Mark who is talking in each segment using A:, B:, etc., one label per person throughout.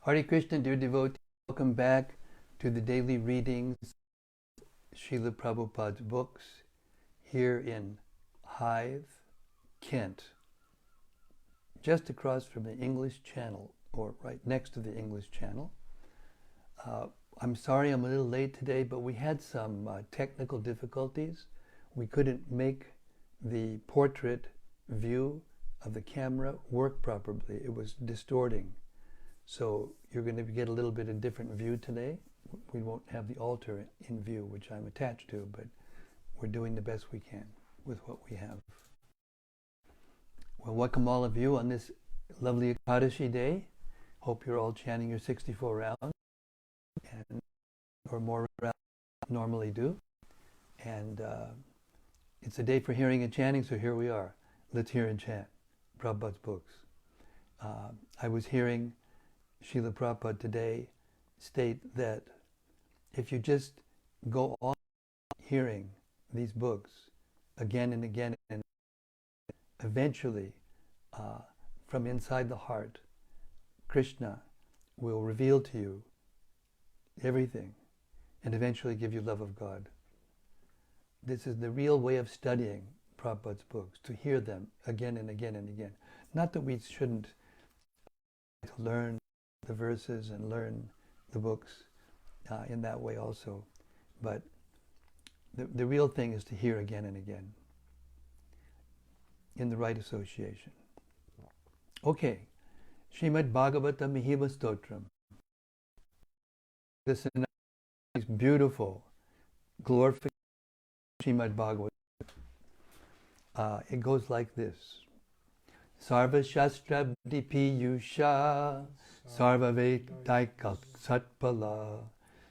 A: Hare Krishna, dear devotees, welcome back to the daily readings of Srila Prabhupada's books here in Hythe, Kent, just across from the English Channel, or right next to the English Channel. I'm sorry I'm a little late today, but we had some technical difficulties. We couldn't make the portrait view of the camera work properly. It was distorting. So you're going to get a little bit of different view today. We won't have the altar in view, which I'm attached to, but we're doing the best we can with what we have. Well, welcome all of you on this lovely Ekadashi day. Hope you're all chanting your 64 rounds, or more rounds than normally do. And it's a day for hearing and chanting, so here we are. Let's hear and chant Prabhupada's books. I was hearing Srila Prabhupada today state that if you just go on hearing these books again and again, and eventually from inside the heart, Krishna will reveal to you everything and eventually give you love of God. This is the real way of studying Prabhupada's books, to hear them again and again and again. Not that we shouldn't learn the verses and learn the books in that way also, but the real thing is to hear again and again in the right association. Okay, Srimad Bhagavata Mahima Stotram. This is beautiful glorification of Srimad Bhagavata. It goes like this. Sarva Shastra Dipiyusha Sarva Vedaika Satpala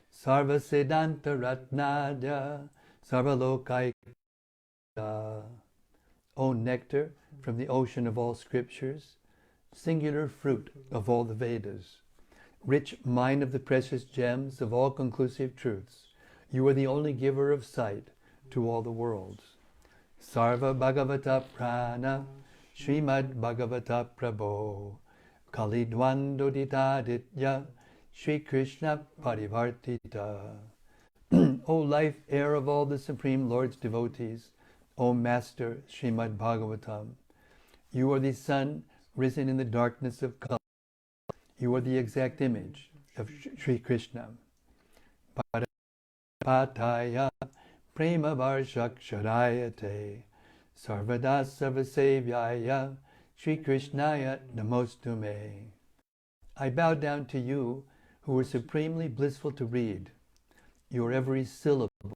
A: Sarva Siddhanta Ratnadya Sarva Lokaika. O nectar from the ocean of all scriptures, singular fruit of all the Vedas, rich mine of the precious gems of all conclusive truths, you are the only giver of sight to all the worlds. Sarva Bhagavata Prana Srimad Bhagavata Prabho Kalidwando Ditya Sri Krishna Parivartita. O life air of all the Supreme Lord's devotees, O Master Srimad Bhagavatam, you are the sun risen in the darkness of Kali. You are the exact image of Sri Krishna. Pataya Prema Varshakshadayate Sarvada Sarvasevyaya Sri Krishnaya Namostume. I bow down to you who are supremely blissful to read. Your every syllable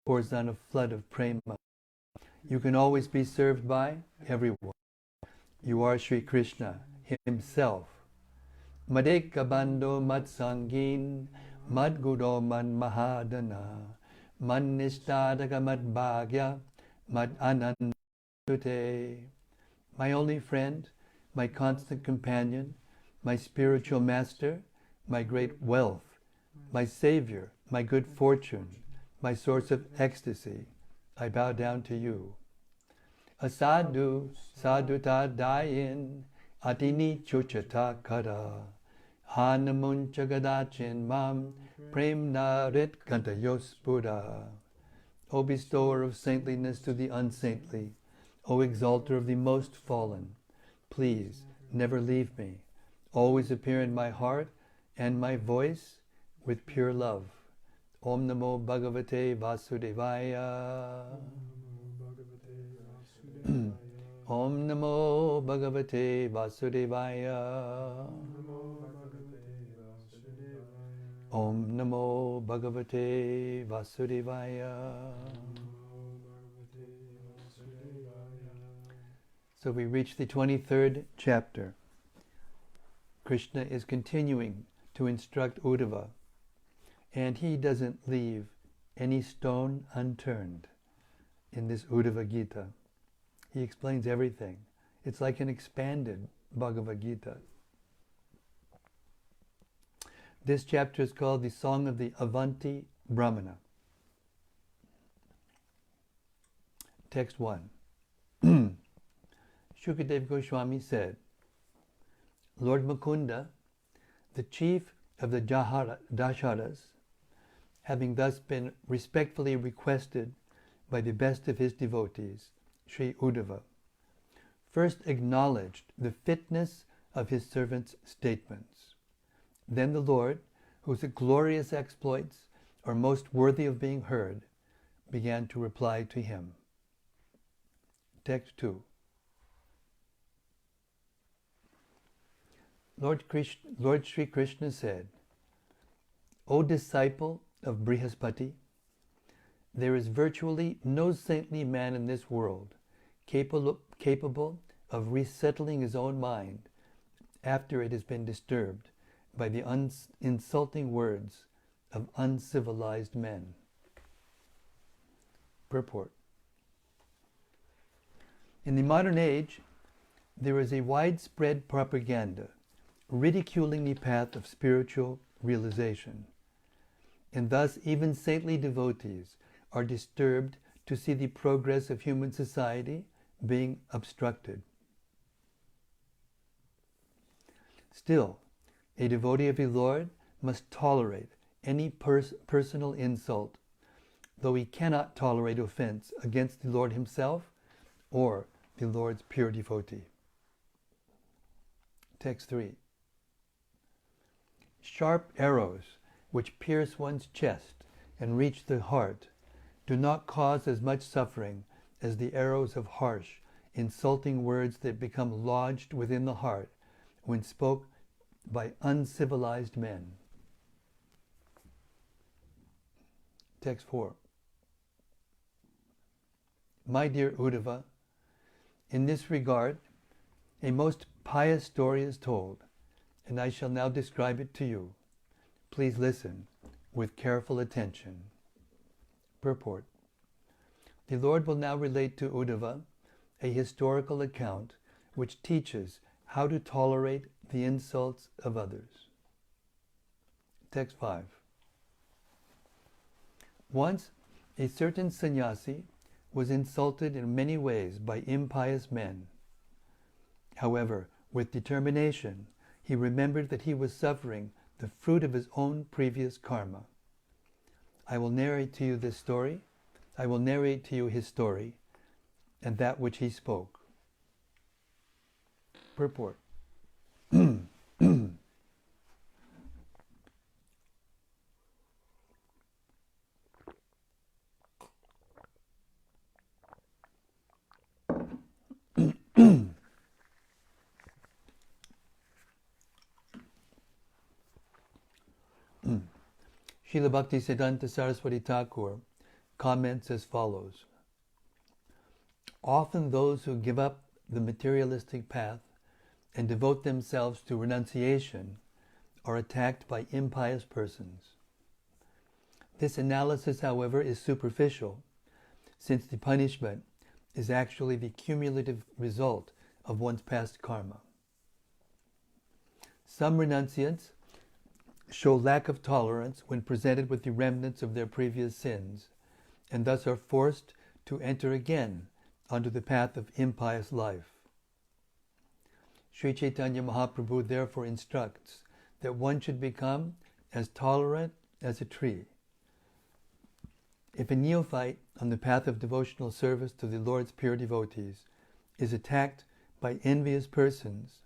A: pours on a flood of prema. You can always be served by everyone. You are Sri Krishna himself. Madeka Bando Matsangin Madguro Man Mahadana Man Nishtadaka Mad Bhagya Mad Anandute. My only friend, my constant companion, my spiritual master, my great wealth, my savior, my good fortune, my source of ecstasy, I bow down to you. Asadu saduta dayin atini chuchata kara hanamuncha gadachin mam premna rit kantayos buddha. O bestower of saintliness to the unsaintly, O exalter of the most fallen, please never leave me. Always appear in my heart and my voice with pure love. Om Namo Bhagavate Vasudevaya. Om Namo Bhagavate Vasudevaya. Om Namo Bhagavate Vasudevaya. So we reach the 23rd chapter. Krishna is continuing to instruct Uddhava, and he doesn't leave any stone unturned in this Uddhava Gita. He explains everything. It's like an expanded Bhagavad Gita. This chapter is called the Song of the Avanti Brahmana. Text 1. Shukadev Goswami said, Lord Mukunda, The chief of the Dasharas, having thus been respectfully requested by the best of his devotees, Sri Uddhava, first acknowledged the fitness of his servant's statements. Then the Lord, whose glorious exploits are most worthy of being heard, began to reply to him. Text 2. Lord Sri Krishna said, O disciple of Brihaspati, there is virtually no saintly man in this world capable of resettling his own mind after it has been disturbed by the insulting words of uncivilized men. Purport. In the modern age, there is a widespread propaganda ridiculing the path of spiritual realization, and thus even saintly devotees are disturbed to see the progress of human society being obstructed. Still, a devotee of the Lord must tolerate any personal insult, though he cannot tolerate offense against the Lord himself or the Lord's pure devotee. Text 3. Sharp arrows which pierce one's chest and reach the heart do not cause as much suffering as the arrows of harsh, insulting words that become lodged within the heart when spoke by uncivilized men. Text 4. My dear Uddhava, in this regard, a most pious story is told, and I shall now describe it to you. Please listen with careful attention. Purport. The Lord will now relate to Uddhava a historical account which teaches how to tolerate the insults of others. Text 5. Once, a certain sannyasi was insulted in many ways by impious men. However, with determination, he remembered that he was suffering the fruit of his own previous karma. I will narrate to you his story, and that which he spoke. Purport. Srila Bhaktisiddhanta Saraswati Thakur comments as follows. Often those who give up the materialistic path and devote themselves to renunciation are attacked by impious persons. This analysis, however, is superficial, since the punishment is actually the cumulative result of one's past karma. Some renunciants show lack of tolerance when presented with the remnants of their previous sins, and thus are forced to enter again onto the path of impious life. Sri Chaitanya Mahaprabhu therefore instructs that one should become as tolerant as a tree. If a neophyte on the path of devotional service to the Lord's pure devotees is attacked by envious persons,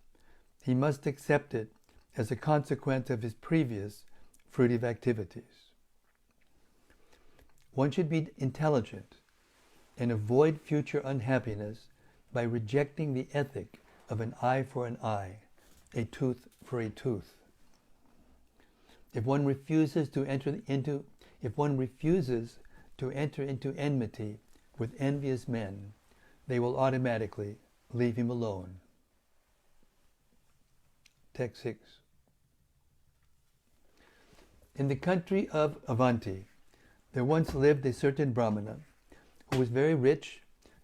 A: he must accept it as a consequence of his previous fruitive activities. One should be intelligent and avoid future unhappiness by rejecting the ethic of an eye for an eye, a tooth for a tooth. If one refuses to enter into enmity with envious men, they will automatically leave him alone. Text 6. In the country of Avanti, there once lived a certain Brahmana who was very rich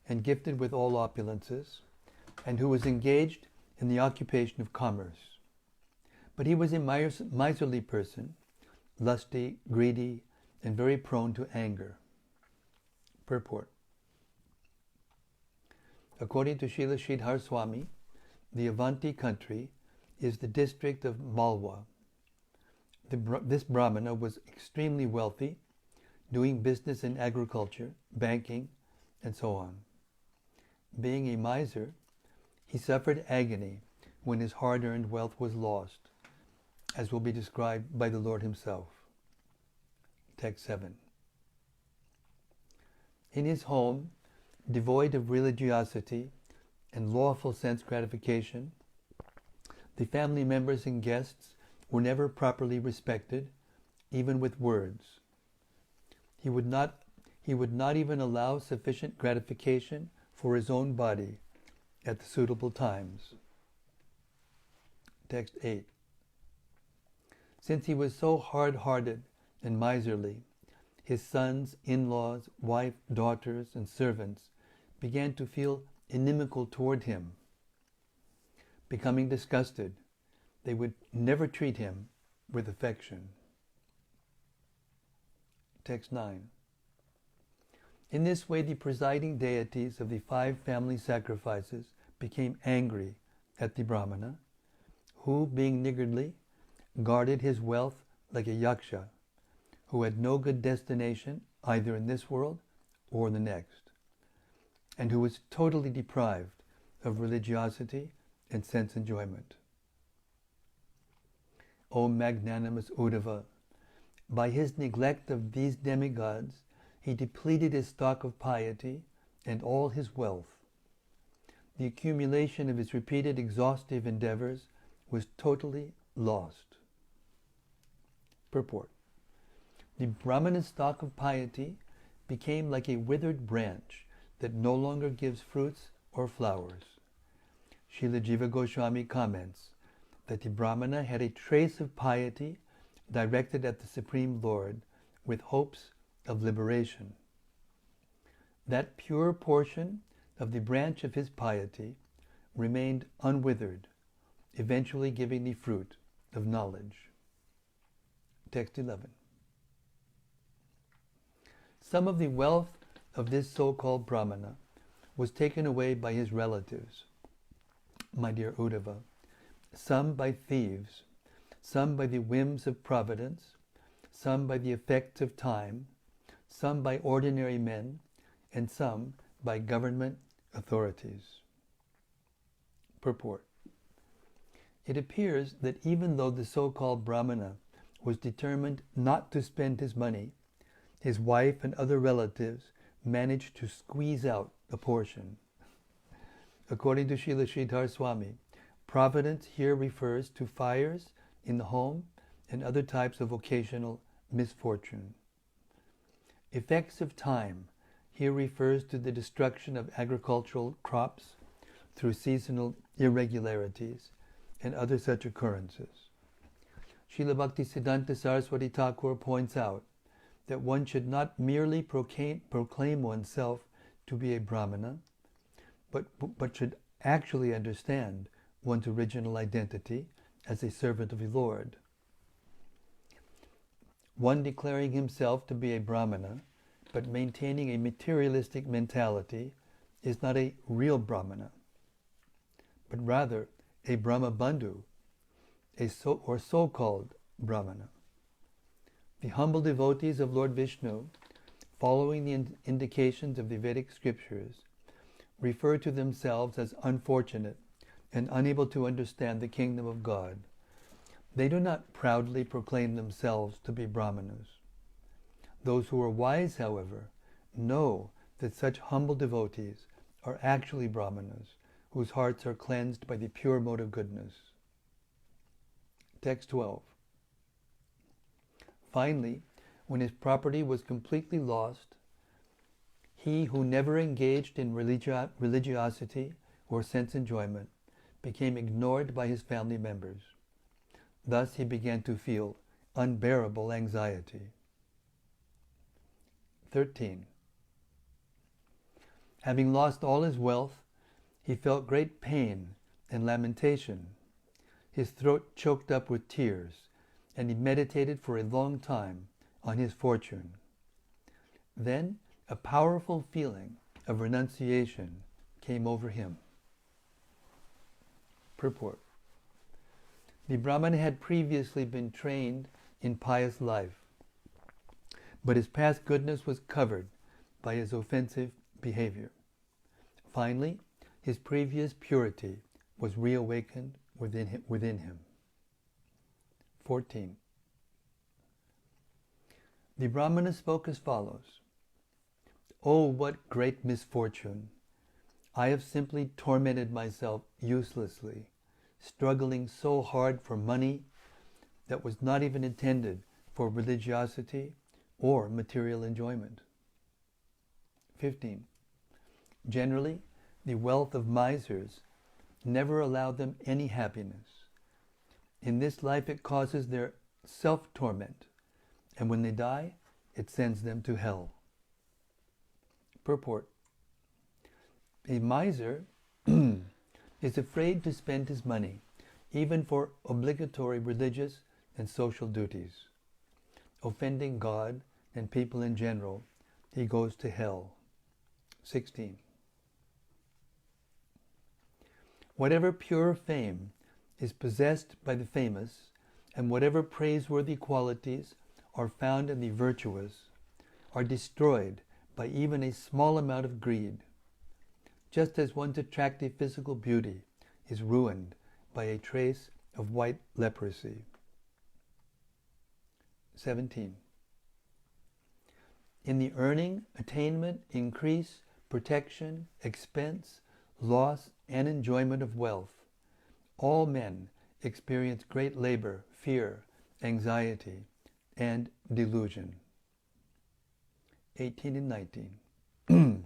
A: and gifted with all opulences, and who was engaged in the occupation of commerce. But he was a miserly person, lusty, greedy, and very prone to anger. Purport. According to Srila Sridhar Swami, the Avanti country is the district of Malwa, This Brahmana was extremely wealthy, doing business in agriculture, banking, and so on. Being a miser, he suffered agony when his hard-earned wealth was lost, as will be described by the Lord himself. Text 7. In his home, devoid of religiosity and lawful sense gratification, the family members and guests were never properly respected, even with words. He would not even allow sufficient gratification for his own body at the suitable times. Text 8. Since he was so hard-hearted and miserly, his sons, in-laws, wife, daughters, and servants began to feel inimical toward him. Becoming disgusted, they would never treat him with affection. Text 9. In this way, the presiding deities of the 5 family sacrifices became angry at the Brahmana, who, being niggardly, guarded his wealth like a yaksha, who had no good destination either in this world or the next, and who was totally deprived of religiosity and sense enjoyment. O magnanimous Uddhava, by his neglect of these demigods, he depleted his stock of piety and all his wealth. The accumulation of his repeated exhaustive endeavors was totally lost. Purport. The Brahmana's stock of piety became like a withered branch that no longer gives fruits or flowers. Srila Jiva Goswami comments that the Brahmana had a trace of piety directed at the Supreme Lord with hopes of liberation. That pure portion of the branch of his piety remained unwithered, eventually giving the fruit of knowledge. Text 11. Some of the wealth of this so-called Brahmana was taken away by his relatives, my dear Uddhava, some by thieves, some by the whims of providence, some by the effects of time, some by ordinary men, and some by government authorities. Purport. It appears that even though the so-called Brahmana was determined not to spend his money, his wife and other relatives managed to squeeze out a portion. According to Srila Sridhar Swami, providence here refers to fires in the home and other types of occasional misfortune. Effects of time here refers to the destruction of agricultural crops through seasonal irregularities and other such occurrences. Srila Bhaktisiddhanta Saraswati Thakur points out that one should not merely proclaim oneself to be a Brahmana, but should actually understand one's original identity as a servant of the Lord. One declaring himself to be a Brahmana, but maintaining a materialistic mentality, is not a real Brahmana, but rather a Brahmabandhu, or so-called Brahmana. The humble devotees of Lord Vishnu, following the indications of the Vedic scriptures, refer to themselves as unfortunate and unable to understand the kingdom of God. They do not proudly proclaim themselves to be Brahmanas. Those who are wise, however, know that such humble devotees are actually Brahmanas, whose hearts are cleansed by the pure mode of goodness. Text 12. Finally, when his property was completely lost, he who never engaged in religiosity or sense enjoyment became ignored by his family members. Thus he began to feel unbearable anxiety. 13. Having lost all his wealth, he felt great pain and lamentation. His throat choked up with tears, and he meditated for a long time on his fortune. Then a powerful feeling of renunciation came over him. Purport. The Brahmana had previously been trained in pious life, but his past goodness was covered by his offensive behavior. Finally, his previous purity was reawakened within him. 14. The Brahmana spoke as follows: "Oh, what great misfortune! I have simply tormented myself uselessly, struggling so hard for money that was not even intended for religiosity or material enjoyment." 15. Generally, the wealth of misers never allowed them any happiness. In this life it causes their self-torment, and when they die, it sends them to hell. Purport: a miser is afraid to spend his money, even for obligatory religious and social duties. Offending God and people in general, he goes to hell. 16. Whatever pure fame is possessed by the famous, and whatever praiseworthy qualities are found in the virtuous, are destroyed by even a small amount of greed, just as one's attractive physical beauty is ruined by a trace of white leprosy. 17. In the earning, attainment, increase, protection, expense, loss, and enjoyment of wealth, all men experience great labor, fear, anxiety, and delusion. 18 and 19.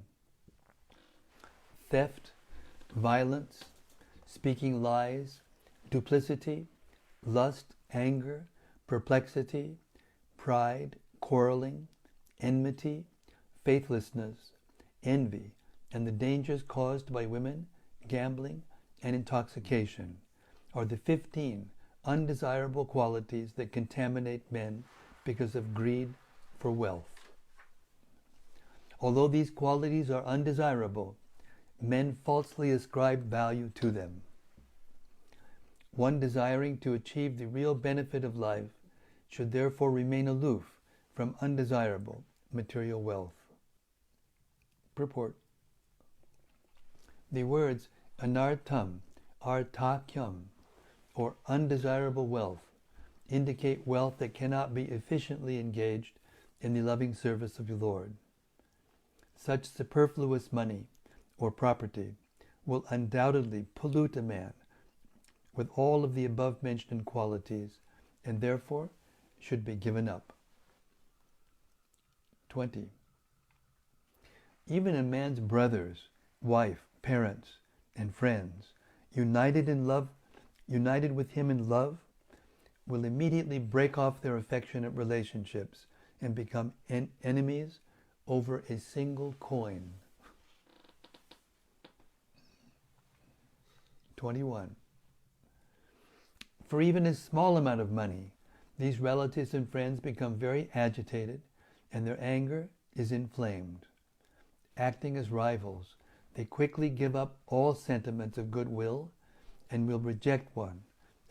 A: Theft, violence, speaking lies, duplicity, lust, anger, perplexity, pride, quarreling, enmity, faithlessness, envy, and the dangers caused by women, gambling, and intoxication are the 15 undesirable qualities that contaminate men because of greed for wealth. Although these qualities are undesirable, men falsely ascribe value to them. One desiring to achieve the real benefit of life should therefore remain aloof from undesirable material wealth. Purport: the words anartham, arthakyam, or undesirable wealth, indicate wealth that cannot be efficiently engaged in the loving service of the Lord. Such superfluous money or property will undoubtedly pollute a man with all of the above-mentioned qualities, and therefore should be given up. 20. Even a man's brothers, wife, parents, and friends, united with him in love, will immediately break off their affectionate relationships and become enemies over a single coin. 21. For even a small amount of money, these relatives and friends become very agitated, and their anger is inflamed. Acting as rivals, they quickly give up all sentiments of goodwill and will reject one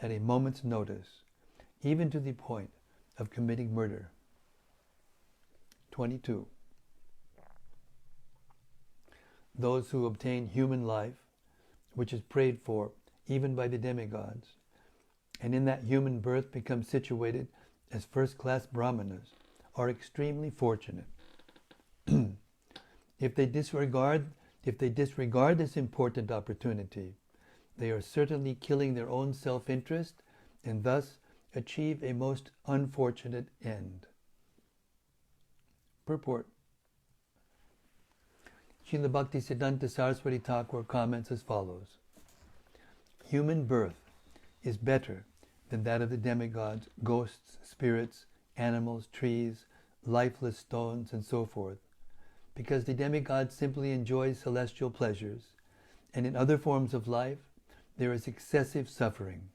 A: at a moment's notice, even to the point of committing murder. 22. Those who obtain human life, which is prayed for even by the demigods, and in that human birth become situated as first-class Brahmanas, are extremely fortunate. If they disregard this important opportunity, they are certainly killing their own self-interest and thus achieve a most unfortunate end. Purport: Srila Bhaktisiddhanta Saraswati Thakur comments as follows: human birth is better than that of the demigods, ghosts, spirits, animals, trees, lifeless stones, and so forth, because the demigod simply enjoys celestial pleasures, and in other forms of life there is excessive suffering.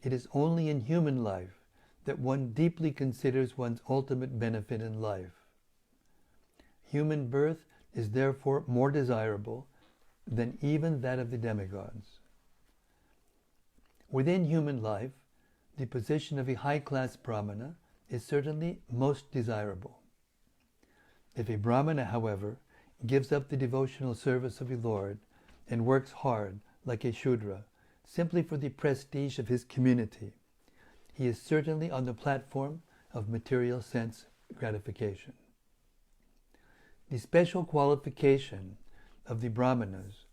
A: It is only in human life that one deeply considers one's ultimate benefit in life. Human birth is therefore more desirable than even that of the demigods. Within human life, the position of a high-class Brahmana is certainly most desirable. If a Brahmana, however, gives up the devotional service of the Lord and works hard like a Shudra simply for the prestige of his community, he is certainly on the platform of material sense gratification. The special qualification of the Brahmanas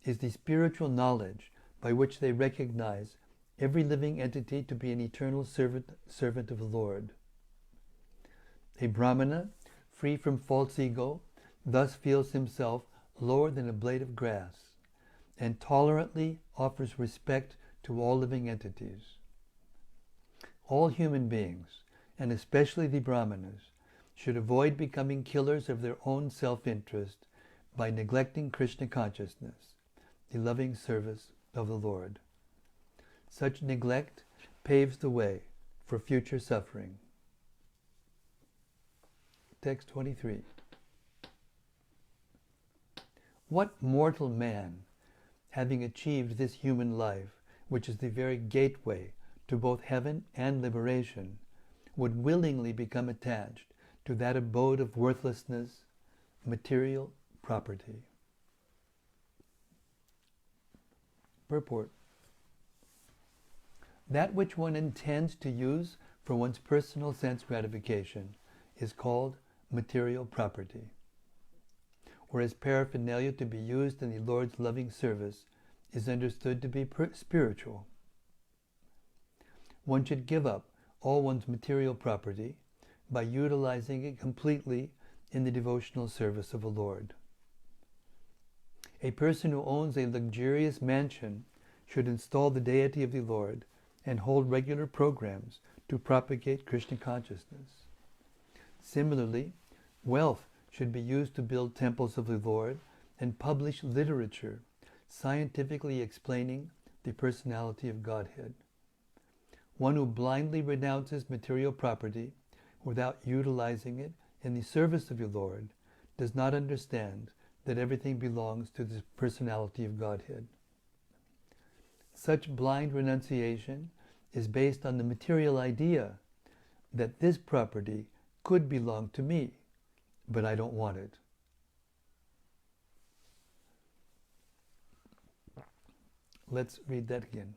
A: is the spiritual knowledge by which they recognize every living entity to be an eternal servant of the Lord. A Brahmana, free from false ego, thus feels himself lower than a blade of grass, and tolerantly offers respect to all living entities. All human beings, and especially the Brahmanas, should avoid becoming killers of their own self-interest by neglecting Krishna consciousness, the loving service of the Lord. Such neglect paves the way for future suffering. Text 23. What mortal man, having achieved this human life, which is the very gateway to both heaven and liberation, would willingly become attached to that abode of worthlessness, material property? Purport. That which one intends to use for one's personal sense gratification is called material property, whereas paraphernalia to be used in the Lord's loving service is understood to be spiritual. One should give up all one's material property by utilizing it completely in the devotional service of the Lord. A person who owns a luxurious mansion should install the deity of the Lord and hold regular programs to propagate Krishna consciousness. Similarly, wealth should be used to build temples of the Lord and publish literature scientifically explaining the personality of Godhead. One who blindly renounces material property without utilizing it in the service of the Lord does not understand that everything belongs to the personality of Godhead. Such blind renunciation is based on the material idea that this property could belong to me, but I don't want it. Let's read that again.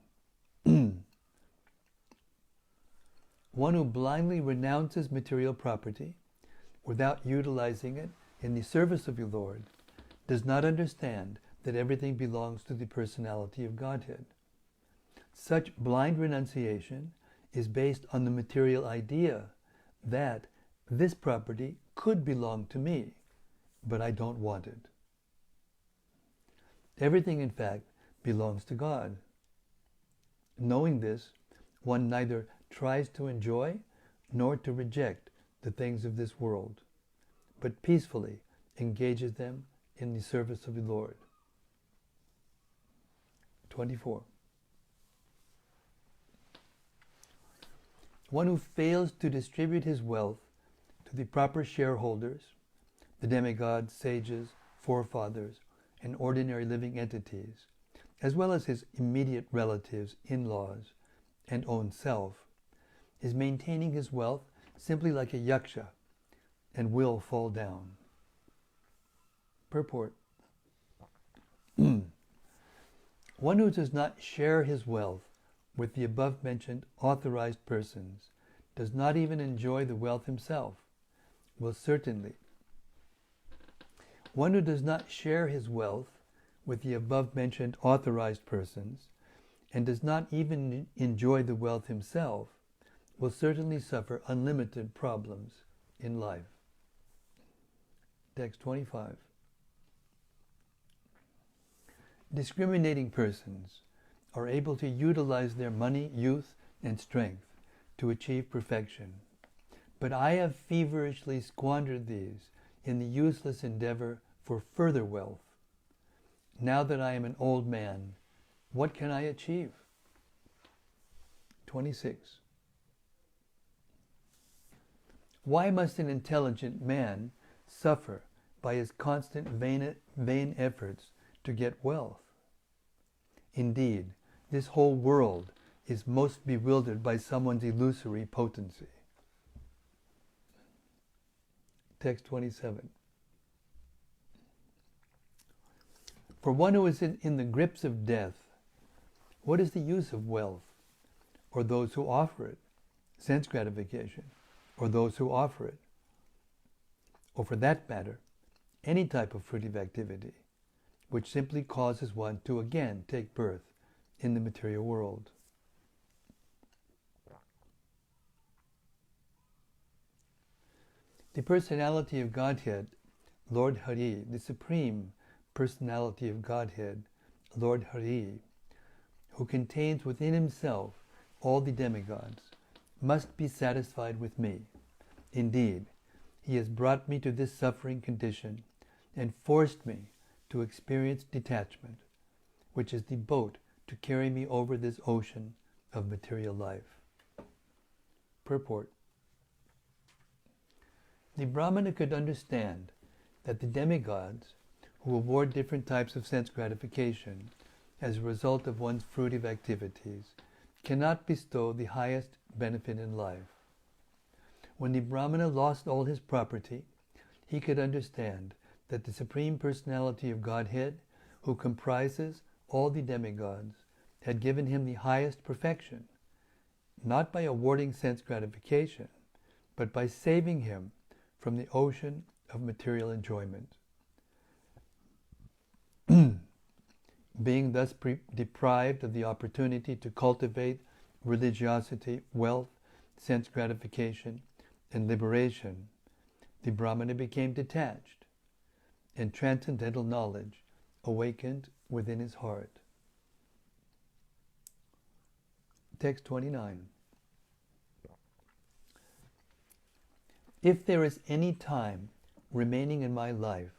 A: One who blindly renounces material property without utilizing it in the service of the Lord does not understand that everything belongs to the personality of Godhead. Such blind renunciation is based on the material idea that this property could belong to me, but I don't want it. Everything, in fact, belongs to God. Knowing this, one neither tries to enjoy nor to reject the things of this world, but peacefully engages them in the service of the Lord. 24. One who fails to distribute his wealth to the proper shareholders, the demigods, sages, forefathers, and ordinary living entities, as well as his immediate relatives, in-laws, and own self, is maintaining his wealth simply like a yaksha and will fall down. Purport. One who does not share his wealth with the above-mentioned authorized persons, does not even enjoy the wealth himself, will certainly. One who does not share his wealth with the above-mentioned authorized persons, and does not even enjoy the wealth himself, will certainly suffer unlimited problems in life. Text 25. Discriminating persons are able to utilize their money, youth, and strength to achieve perfection. But I have feverishly squandered these in the useless endeavor for further wealth. Now that I am an old man, what can I achieve? 26. Why must an intelligent man suffer by his constant vain efforts to get wealth? Indeed, this whole world is most bewildered by someone's illusory potency. Text 27. For one who is in the grips of death, what is the use of wealth, or those who offer it, sense gratification, or those who offer it, or for that matter, any type of fruitive activity, which simply causes one to again take birth in the material world? The personality of Godhead, Lord Hari, the Supreme Personality of Godhead, Lord Hari, who contains within himself all the demigods, must be satisfied with me. Indeed, he has brought me to this suffering condition and forced me to experience detachment, which is the boat to carry me over this ocean of material life. Purport. The Brahmana could understand that the demigods, who award different types of sense gratification as a result of one's fruitive activities, cannot bestow the highest benefit in life. When the Brahmana lost all his property, he could understand that the Supreme Personality of Godhead, who comprises all the demigods, had given him the highest perfection, not by awarding sense gratification, but by saving him from the ocean of material enjoyment. Being thus deprived of the opportunity to cultivate religiosity, wealth, sense gratification, and liberation, the Brahmana became detached, and transcendental knowledge awakened within his heart. Text 29. If there is any time remaining in my life,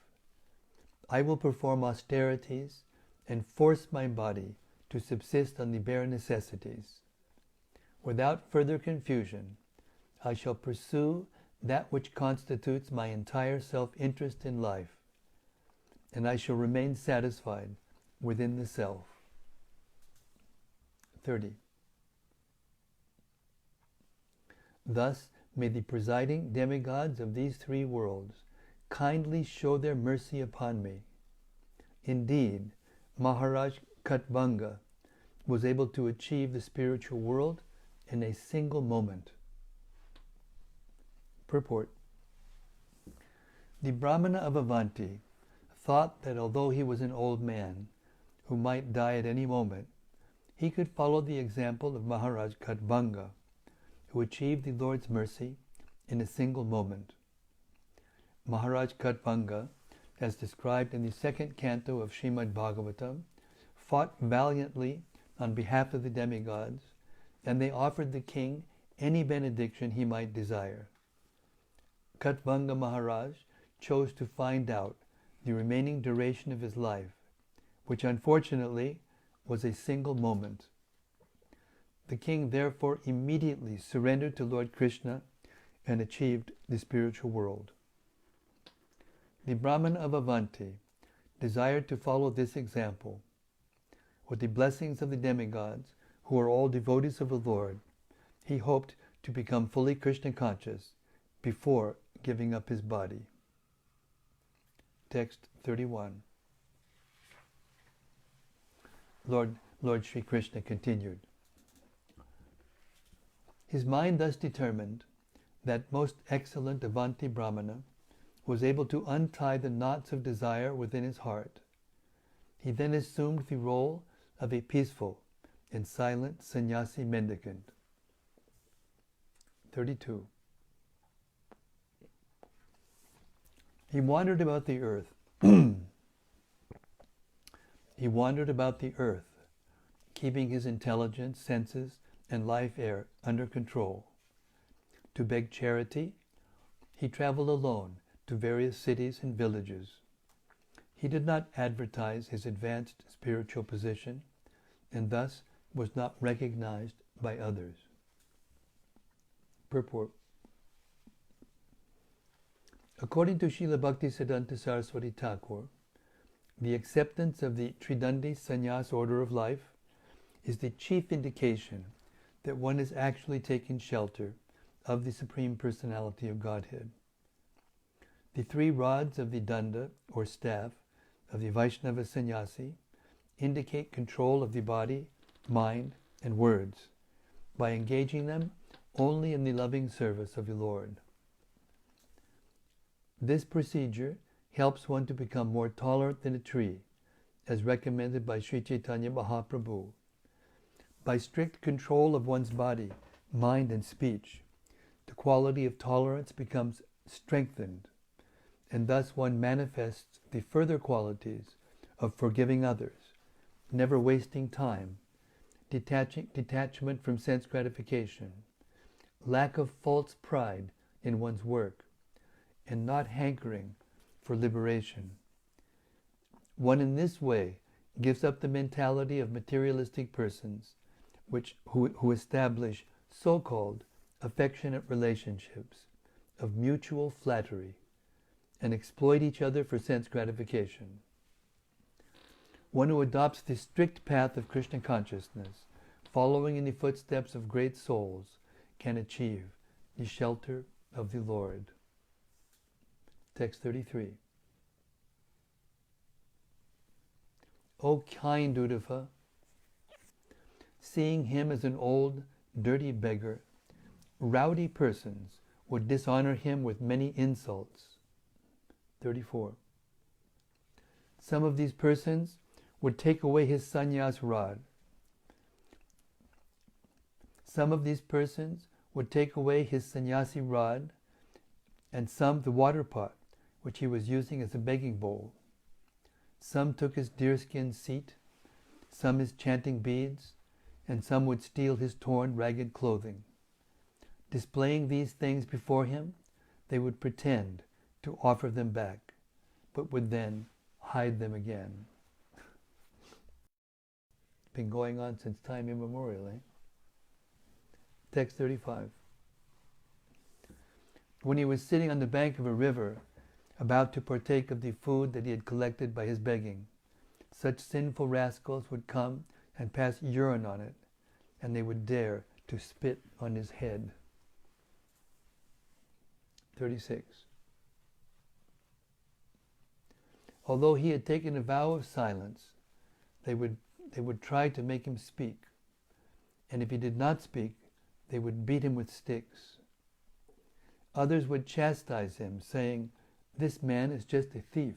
A: I will perform austerities and force my body to subsist on the bare necessities. Without further confusion, I shall pursue that which constitutes my entire self-interest in life, and I shall remain satisfied within the self. 30. Thus may the presiding demigods of these three worlds kindly show their mercy upon me. Indeed, Maharaj Katbanga was able to achieve the spiritual world in a single moment. Purport. The Brahmana of Avanti thought that although he was an old man who might die at any moment, he could follow the example of Maharaj Katbanga, who achieved the Lord's mercy in a single moment. Maharaj Katbanga, as described in the second canto of Srimad Bhagavatam, fought valiantly on behalf of the demigods, and they offered the king any benediction he might desire. Katbanga Maharaj chose to find out the remaining duration of his life, which unfortunately was a single moment. The king therefore immediately surrendered to Lord Krishna and achieved the spiritual world. The Brahmana of Avanti desired to follow this example. With the blessings of the demigods, who are all devotees of the Lord, he hoped to become fully Krishna conscious before giving up his body. Text 31. Lord Sri Krishna continued. His mind thus determined, that most excellent Avanti Brahmana was able to untie the knots of desire within his heart. He then assumed the role of a peaceful and silent sannyasi mendicant. 32. He wandered about the earth. He wandered about the earth, keeping his intelligence, senses, and life air under control. To beg charity, he traveled alone to various cities and villages. He did not advertise his advanced spiritual position, and thus was not recognized by others. Purport. According to Srila Bhaktisiddhanta Saraswati Thakur, the acceptance of the Tridandi Sannyas order of life is the chief indication that one is actually taking shelter of the Supreme Personality of Godhead. The 3 rods of the danda, or staff, of the Vaishnava sannyasi indicate control of the body, mind, and words by engaging them only in the loving service of the Lord. This procedure helps one to become more tolerant than a tree, as recommended by Sri Chaitanya Mahaprabhu. By strict control of one's body, mind, and speech, the quality of tolerance becomes strengthened, and thus one manifests the further qualities of forgiving others, never wasting time, detachment from sense gratification, lack of false pride in one's work, and not hankering for liberation. One in this way gives up the mentality of materialistic persons who establish so-called affectionate relationships of mutual flattery and exploit each other for sense gratification. One who adopts the strict path of Krishna consciousness, following in the footsteps of great souls, can achieve the shelter of the Lord. Text 33. O kind Uddhava, seeing him as an old, dirty beggar, rowdy persons would dishonor him with many insults. 34. Some of these persons would take away his sannyas rod. Some of these persons would take away his sannyasi rod, and some the water pot, which he was using as a begging bowl. Some took his deerskin seat, some his chanting beads, and some would steal his torn, ragged clothing. Displaying these things before him, they would pretend to offer them back, but would then hide them again. Been going on since time immemorial, eh? Text 35. When he was sitting on the bank of a river, about to partake of the food that he had collected by his begging, such sinful rascals would come and pass urine on it, and they would dare to spit on his head. 36. Although he had taken a vow of silence, they would try to make him speak, and if he did not speak, they would beat him with sticks. Others would chastise him, saying, "This man is just a thief."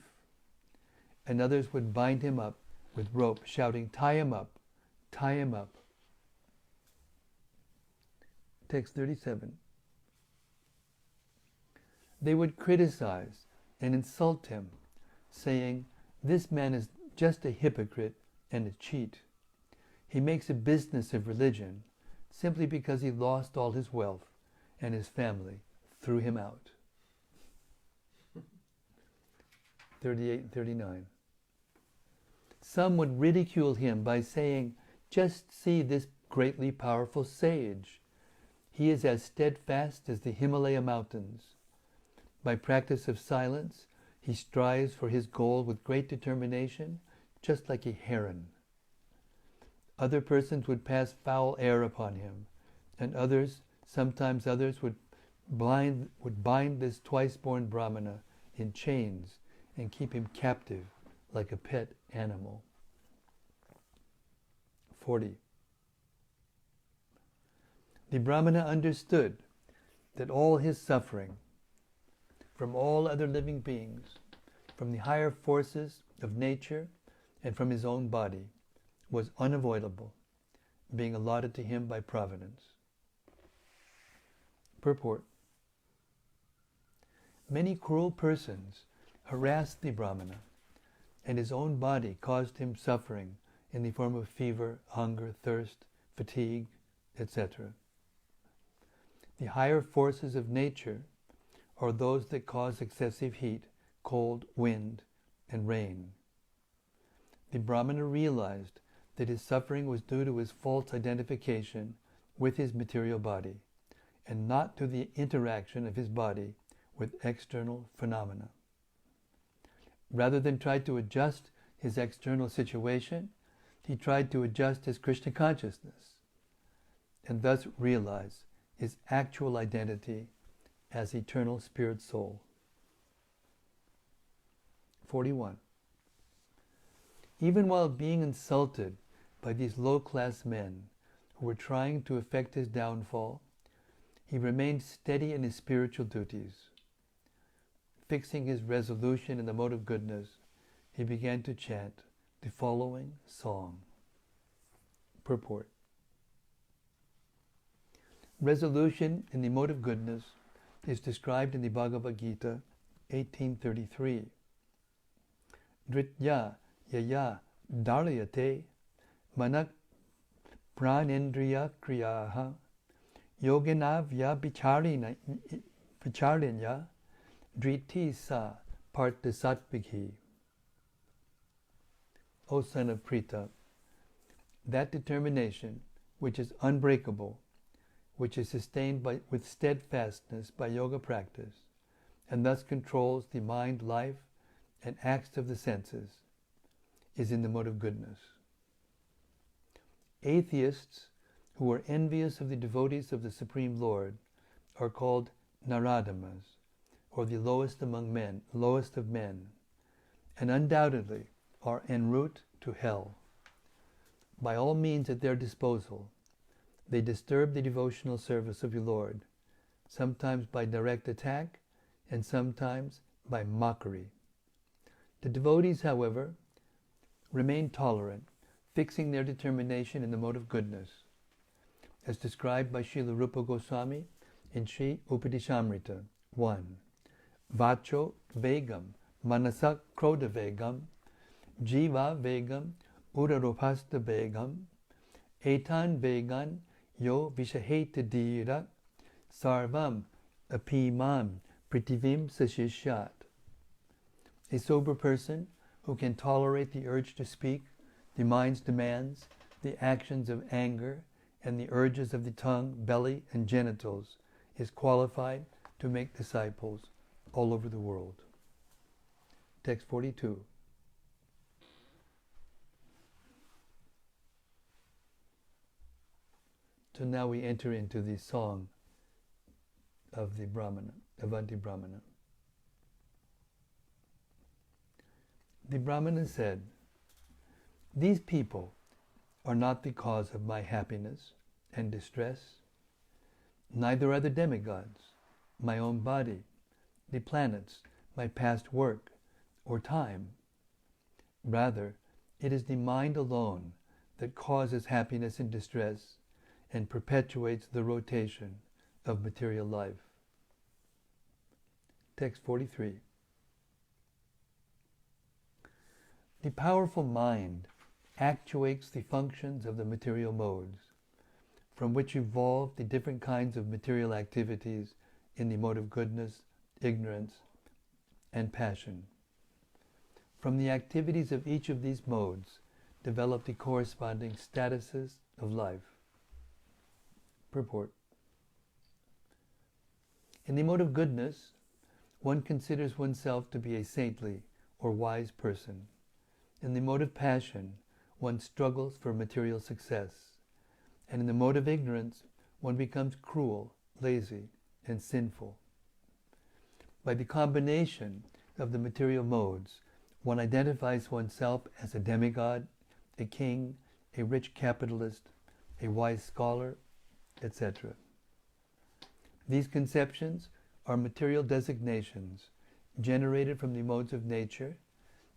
A: And others would bind him up with rope, shouting, "Tie him up, tie him up." Text 37. They would criticize and insult him, saying, "This man is just a hypocrite and a cheat. He makes a business of religion simply because he lost all his wealth and his family threw him out." 38 and 39. Some would ridicule him by saying, "Just see this greatly powerful sage. He is as steadfast as the Himalaya mountains. By practice of silence, he strives for his goal with great determination, just like a heron." Other persons would pass foul air upon him, and sometimes others would bind this twice-born Brahmana in chains and keep him captive like a pet animal. 40. The Brahmana understood that all his suffering from all other living beings, from the higher forces of nature and from his own body, was unavoidable, being allotted to him by providence. Purport. Many cruel persons harassed the Brahmana, and his own body caused him suffering in the form of fever, hunger, thirst, fatigue, etc. The higher forces of nature are those that cause excessive heat, cold, wind, and rain. The Brahmana realized that his suffering was due to his false identification with his material body, and not to the interaction of his body with external phenomena. Rather than try to adjust his external situation, he tried to adjust his Krishna consciousness and thus realize his actual identity as eternal spirit soul. 41. Even while being insulted by these low-class men who were trying to effect his downfall, he remained steady in his spiritual duties. Fixing his resolution in the mode of goodness, he began to chant the following song. Purport. Resolution in the mode of goodness is described in the Bhagavad Gita 18:33. Dritya yaya dharyate manak pranendriya kriyaha yogena vyabhicharinya driti sa partasatvikhi. O son of Pritha, that determination which is unbreakable, which is sustained with steadfastness by yoga practice, and thus controls the mind, life, and acts of the senses, is in the mode of goodness. Atheists who are envious of the devotees of the Supreme Lord are called Naradamas, or the lowest among men, lowest of men, and undoubtedly are en route to hell. By all means at their disposal, they disturb the devotional service of your Lord, sometimes by direct attack and sometimes by mockery. The devotees, however, remain tolerant, fixing their determination in the mode of goodness, as described by Srila Rupa Goswami in Sri Upadeshamrita 1. Vacho vegam, manasak krodha vegam, jiva vegam, uraropasta vegam, etan vegan yo vishaheta dira, sarvam apimam pritivim sashishyat. A sober person who can tolerate the urge to speak, the mind's demands, the actions of anger, and the urges of the tongue, belly, and genitals, is qualified to make disciples all over the world. Text 42. So now we enter into the song of the Brahmana, Avanti Brahmana. The Brahmana said, "These people are not the cause of my happiness and distress. Neither are the demigods, my own body, the planets, my past work, or time. Rather, it is the mind alone that causes happiness and distress and perpetuates the rotation of material life." Text 43. The powerful mind actuates the functions of the material modes, from which evolve the different kinds of material activities in the mode of goodness, ignorance, and passion. From the activities of each of these modes develop the corresponding statuses of life. Purport. In the mode of goodness, one considers oneself to be a saintly or wise person. In the mode of passion, one struggles for material success. And in the mode of ignorance, one becomes cruel, lazy, and sinful. By the combination of the material modes, one identifies oneself as a demigod, a king, a rich capitalist, a wise scholar, etc. These conceptions are material designations generated from the modes of nature,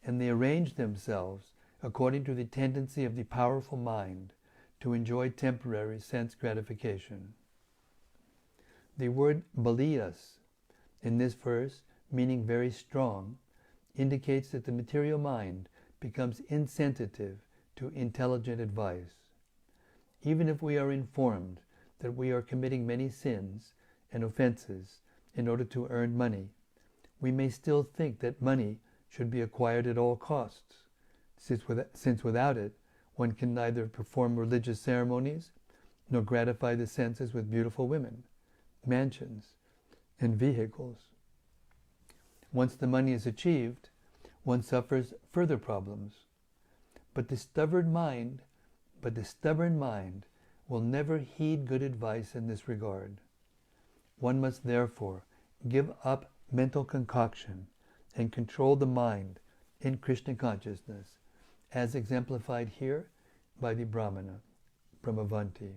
A: and they arrange themselves according to the tendency of the powerful mind to enjoy temporary sense gratification. The word baliyas in this verse, meaning very strong, indicates that the material mind becomes insensitive to intelligent advice. Even if we are informed that we are committing many sins and offenses in order to earn money, we may still think that money should be acquired at all costs, since without it, one can neither perform religious ceremonies nor gratify the senses with beautiful women, mansions, and vehicles. Once the money is achieved, one suffers further problems. But the stubborn mind will never heed good advice in this regard. One must therefore give up mental concoction and control the mind in Krishna consciousness, as exemplified here by the Brahmana from Avanti.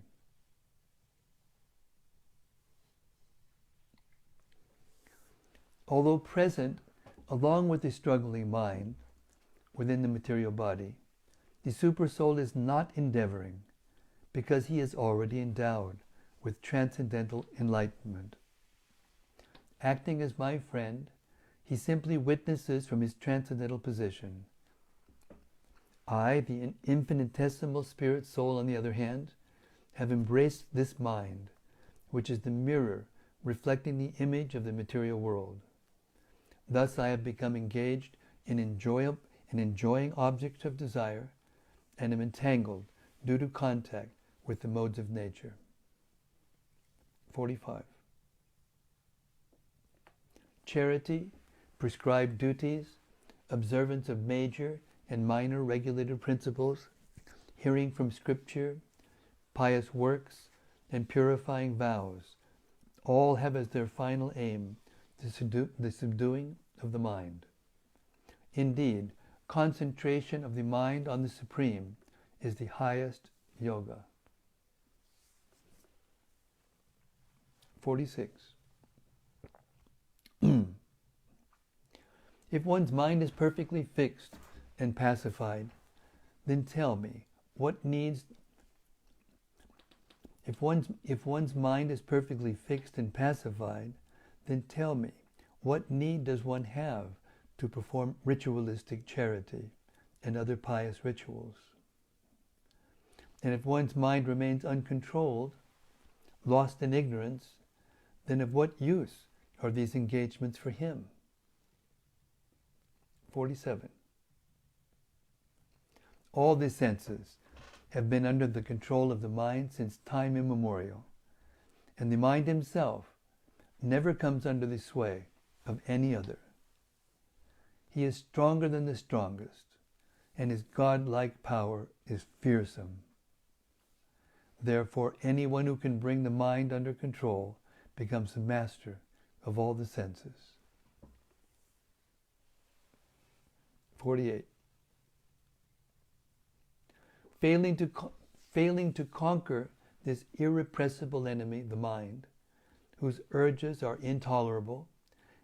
A: Although present along with the struggling mind within the material body, the Supersoul is not endeavoring, because he is already endowed with transcendental enlightenment. Acting as my friend, he simply witnesses from his transcendental position. I, the infinitesimal spirit soul, on the other hand, have embraced this mind, which is the mirror reflecting the image of the material world. Thus I have become engaged in enjoying objects of desire, and am entangled due to contact with the modes of nature. 45. Charity, prescribed duties, observance of major and minor regulated principles, hearing from Scripture, pious works, and purifying vows, all have as their final aim the subduing of the mind. Indeed, concentration of the mind on the Supreme is the highest yoga. 46. If one's mind is perfectly fixed and pacified, then tell me, what needs... If one's mind is perfectly fixed and pacified, then tell me, what need does one have to perform ritualistic charity and other pious rituals? And if one's mind remains uncontrolled, lost in ignorance, then of what use are these engagements for him? 47. All the senses have been under the control of the mind since time immemorial, and the mind himself never comes under the sway of any other. He is stronger than the strongest, and his godlike power is fearsome. Therefore, anyone who can bring the mind under control becomes the master of all the senses. 48. Failing to conquer this irrepressible enemy, the mind, whose urges are intolerable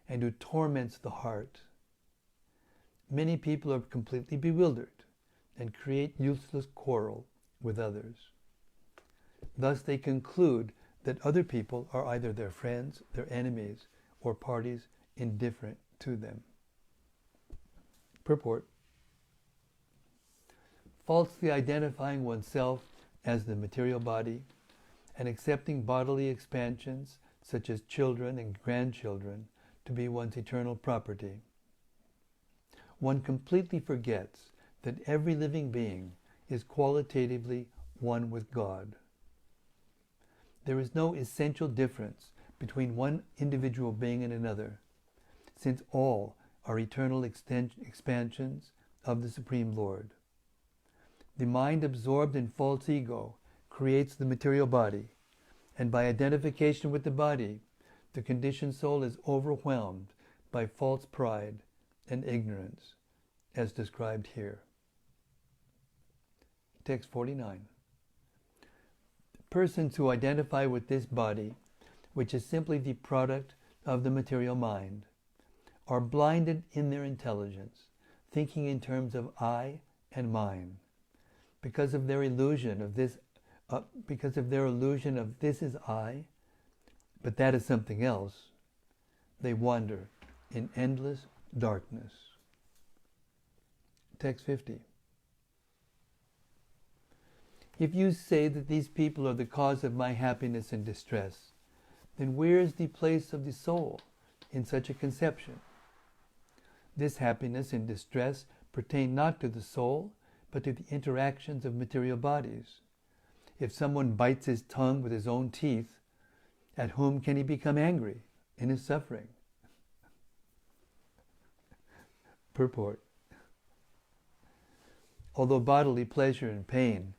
A: and who torments the heart, many people are completely bewildered and create useless quarrel with others. Thus they conclude that other people are either their friends, their enemies, or parties indifferent to them. Purport: falsely identifying oneself as the material body and accepting bodily expansions such as children and grandchildren to be one's eternal property, one completely forgets that every living being is qualitatively one with God. There is no essential difference between one individual being and another, since all are eternal expansions of the Supreme Lord. The mind absorbed in false ego creates the material body, and by identification with the body, the conditioned soul is overwhelmed by false pride and ignorance, as described here. Text 49. Persons who identify with this body, which is simply the product of the material mind, are blinded in their intelligence, thinking in terms of I and mine. Because of their illusion of this is I, but that is something else, they wander in endless darkness. Text 50. If you say that these people are the cause of my happiness and distress, then where is the place of the soul in such a conception? This happiness and distress pertain not to the soul, but to the interactions of material bodies. If someone bites his tongue with his own teeth, at whom can he become angry in his suffering? Purport: Although bodily pleasure and pain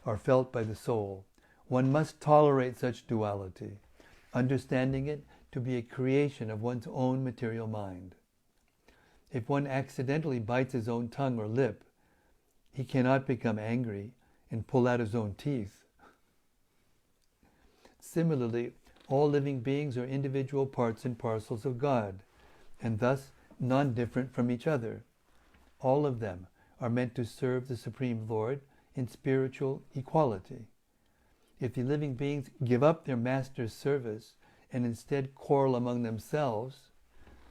A: are felt by the soul, one must tolerate such duality, understanding it to be a creation of one's own material mind. If one accidentally bites his own tongue or lip, he cannot become angry and pull out his own teeth. Similarly, all living beings are individual parts and parcels of God, and thus non-different from each other. All of them are meant to serve the Supreme Lord in spiritual equality. If the living beings give up their master's service and instead quarrel among themselves,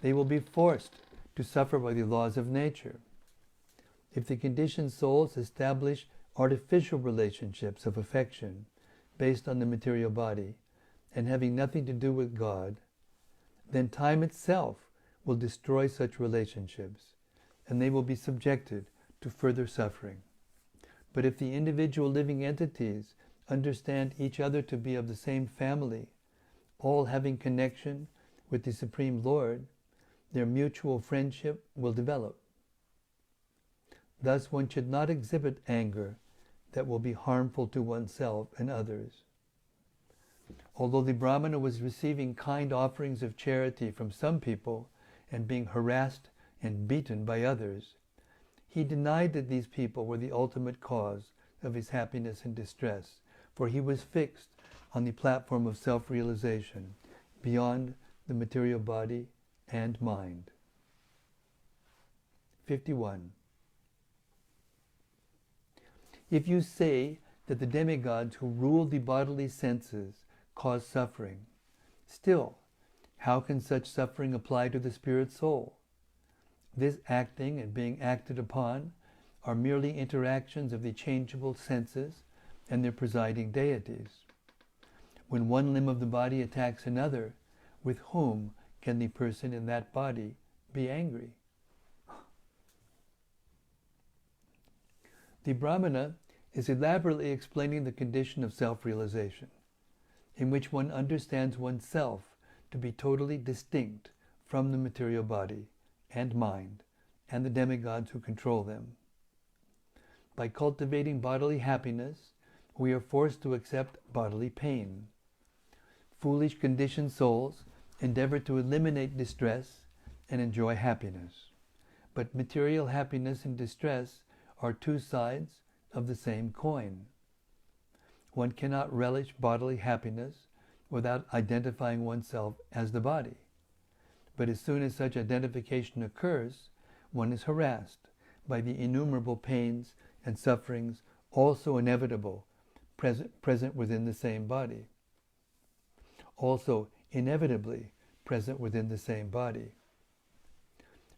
A: they will be forced to suffer by the laws of nature. If the conditioned souls establish artificial relationships of affection based on the material body and having nothing to do with God, then time itself will destroy such relationships, and they will be subjected to further suffering. But if the individual living entities understand each other to be of the same family, all having connection with the Supreme Lord, their mutual friendship will develop. Thus one should not exhibit anger that will be harmful to oneself and others. Although the Brahmana was receiving kind offerings of charity from some people and being harassed and beaten by others, he denied that these people were the ultimate cause of his happiness and distress, for he was fixed on the platform of self-realization beyond the material body and mind. 51. If you say that the demigods who rule the bodily senses cause suffering, still, how can such suffering apply to the spirit soul? This acting and being acted upon are merely interactions of the changeable senses and their presiding deities. When one limb of the body attacks another, with whom can the person in that body be angry? The Brahmana is elaborately explaining the condition of self-realization, in which one understands oneself to be totally distinct from the material body and mind and the demigods who control them. By cultivating bodily happiness, we are forced to accept bodily pain. Foolish conditioned souls endeavor to eliminate distress and enjoy happiness. But material happiness and distress are two sides of the same coin. One cannot relish bodily happiness without identifying oneself as the body. But as soon as such identification occurs, one is harassed by the innumerable pains and sufferings also inevitable, present within the same body. Also inevitably present within the same body.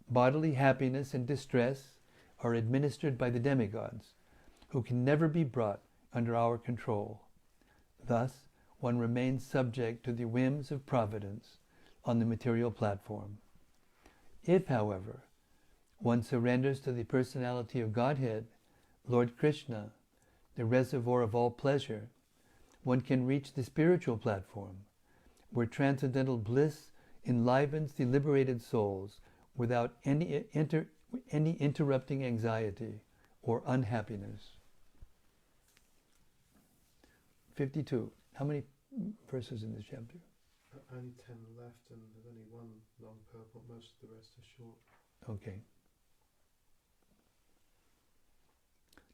A: Bodily happiness and distress are administered by the demigods, who can never be brought under our control. Thus, one remains subject to the whims of providence on the material platform. If, however, one surrenders to the personality of Godhead, Lord Krishna, the reservoir of all pleasure, one can reach the spiritual platform, where transcendental bliss enlivens the liberated souls without any interrupting anxiety or unhappiness. 52. How many verses in this chapter?
B: Only 10 left, and there's only one long purport. Most of the rest are short.
A: Okay.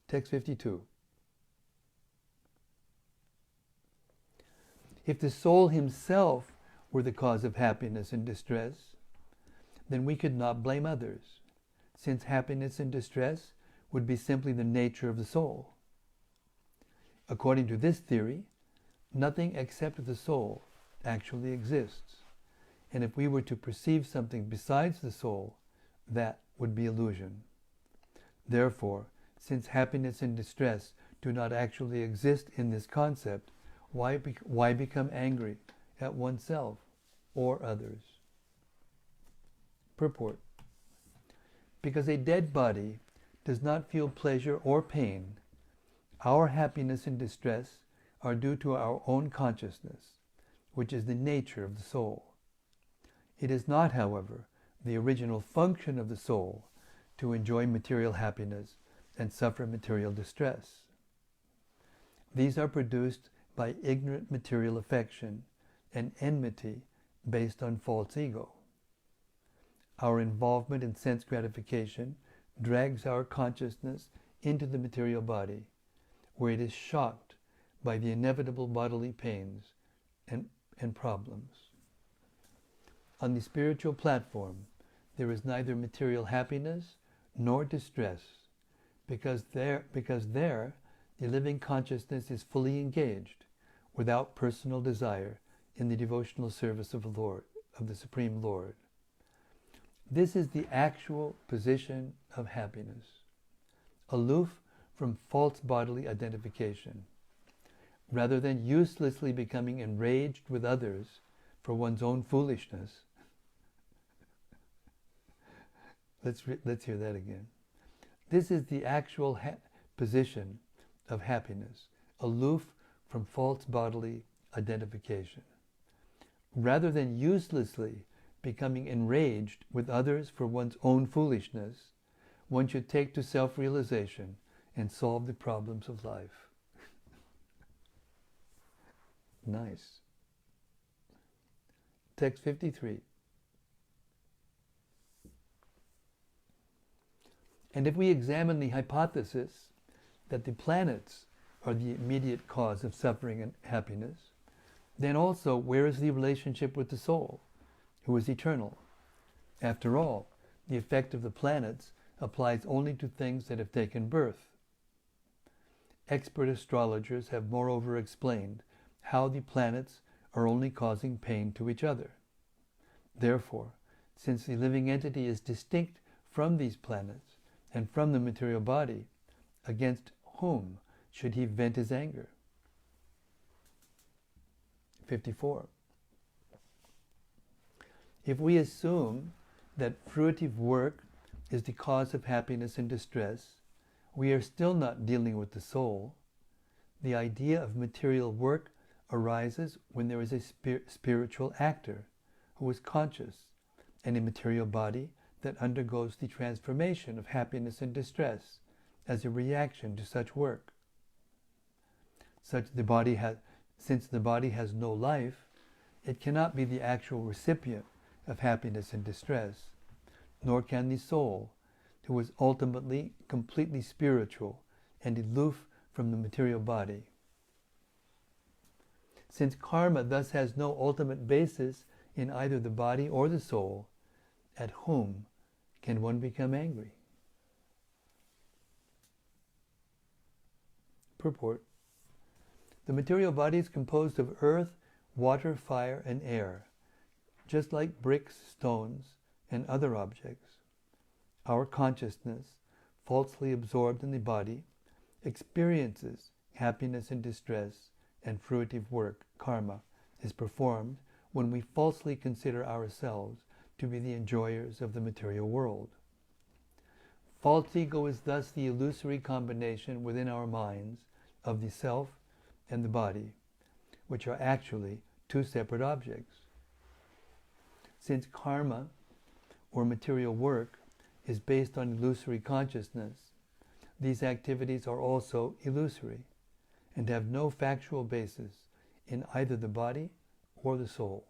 A: Text 52. If the soul himself were the cause of happiness and distress, then we could not blame others, since happiness and distress would be simply the nature of the soul. According to this theory, nothing except the soul actually exists, and if we were to perceive something besides the soul, that would be illusion. Therefore, since happiness and distress do not actually exist in this concept, why become angry at oneself or others? Purport. Because a dead body does not feel pleasure or pain, our happiness and distress are due to our own consciousness, which is the nature of the soul. It is not, however, the original function of the soul to enjoy material happiness and suffer material distress. These are produced by ignorant material affection and enmity based on false ego. Our involvement in sense gratification drags our consciousness into the material body, where it is shocked by the inevitable bodily pains and problems. On the spiritual platform, there is neither material happiness nor distress, because there the living consciousness is fully engaged, without personal desire, in the devotional service of the Lord, of the Supreme Lord. This is the actual position of happiness, aloof from false bodily identification. Rather than uselessly becoming enraged with others for one's own foolishness. Let's hear that again. This is the actual position of happiness, aloof from false bodily identification. Rather than uselessly becoming enraged with others for one's own foolishness, one should take to self-realization and solve the problems of life. Nice. Text 53. And if we examine the hypothesis that the planets are the immediate cause of suffering and happiness, then also where is the relationship with the soul, who is eternal? After all, the effect of the planets applies only to things that have taken birth. Expert astrologers have moreover explained how the planets are only causing pain to each other. Therefore, since the living entity is distinct from these planets and from the material body, against whom should he vent his anger? 54. If we assume that fruitive work is the cause of happiness and distress, we are still not dealing with the soul. The idea of material work arises when there is a spiritual actor who is conscious and a material body that undergoes the transformation of happiness and distress as a reaction to such work. Since the body has no life, it cannot be the actual recipient of happiness and distress, nor can the soul, who is ultimately completely spiritual and aloof from the material body. Since karma thus has no ultimate basis in either the body or the soul, at whom can one become angry? Purport. The material body is composed of earth, water, fire, and air, just like bricks, stones, and other objects. Our consciousness, falsely absorbed in the body, experiences happiness and distress, and fruitive work, karma, is performed when we falsely consider ourselves to be the enjoyers of the material world. False ego is thus the illusory combination within our minds of the self and the body, which are actually two separate objects. Since karma, or material work, is based on illusory consciousness, these activities are also illusory and have no factual basis in either the body or the soul.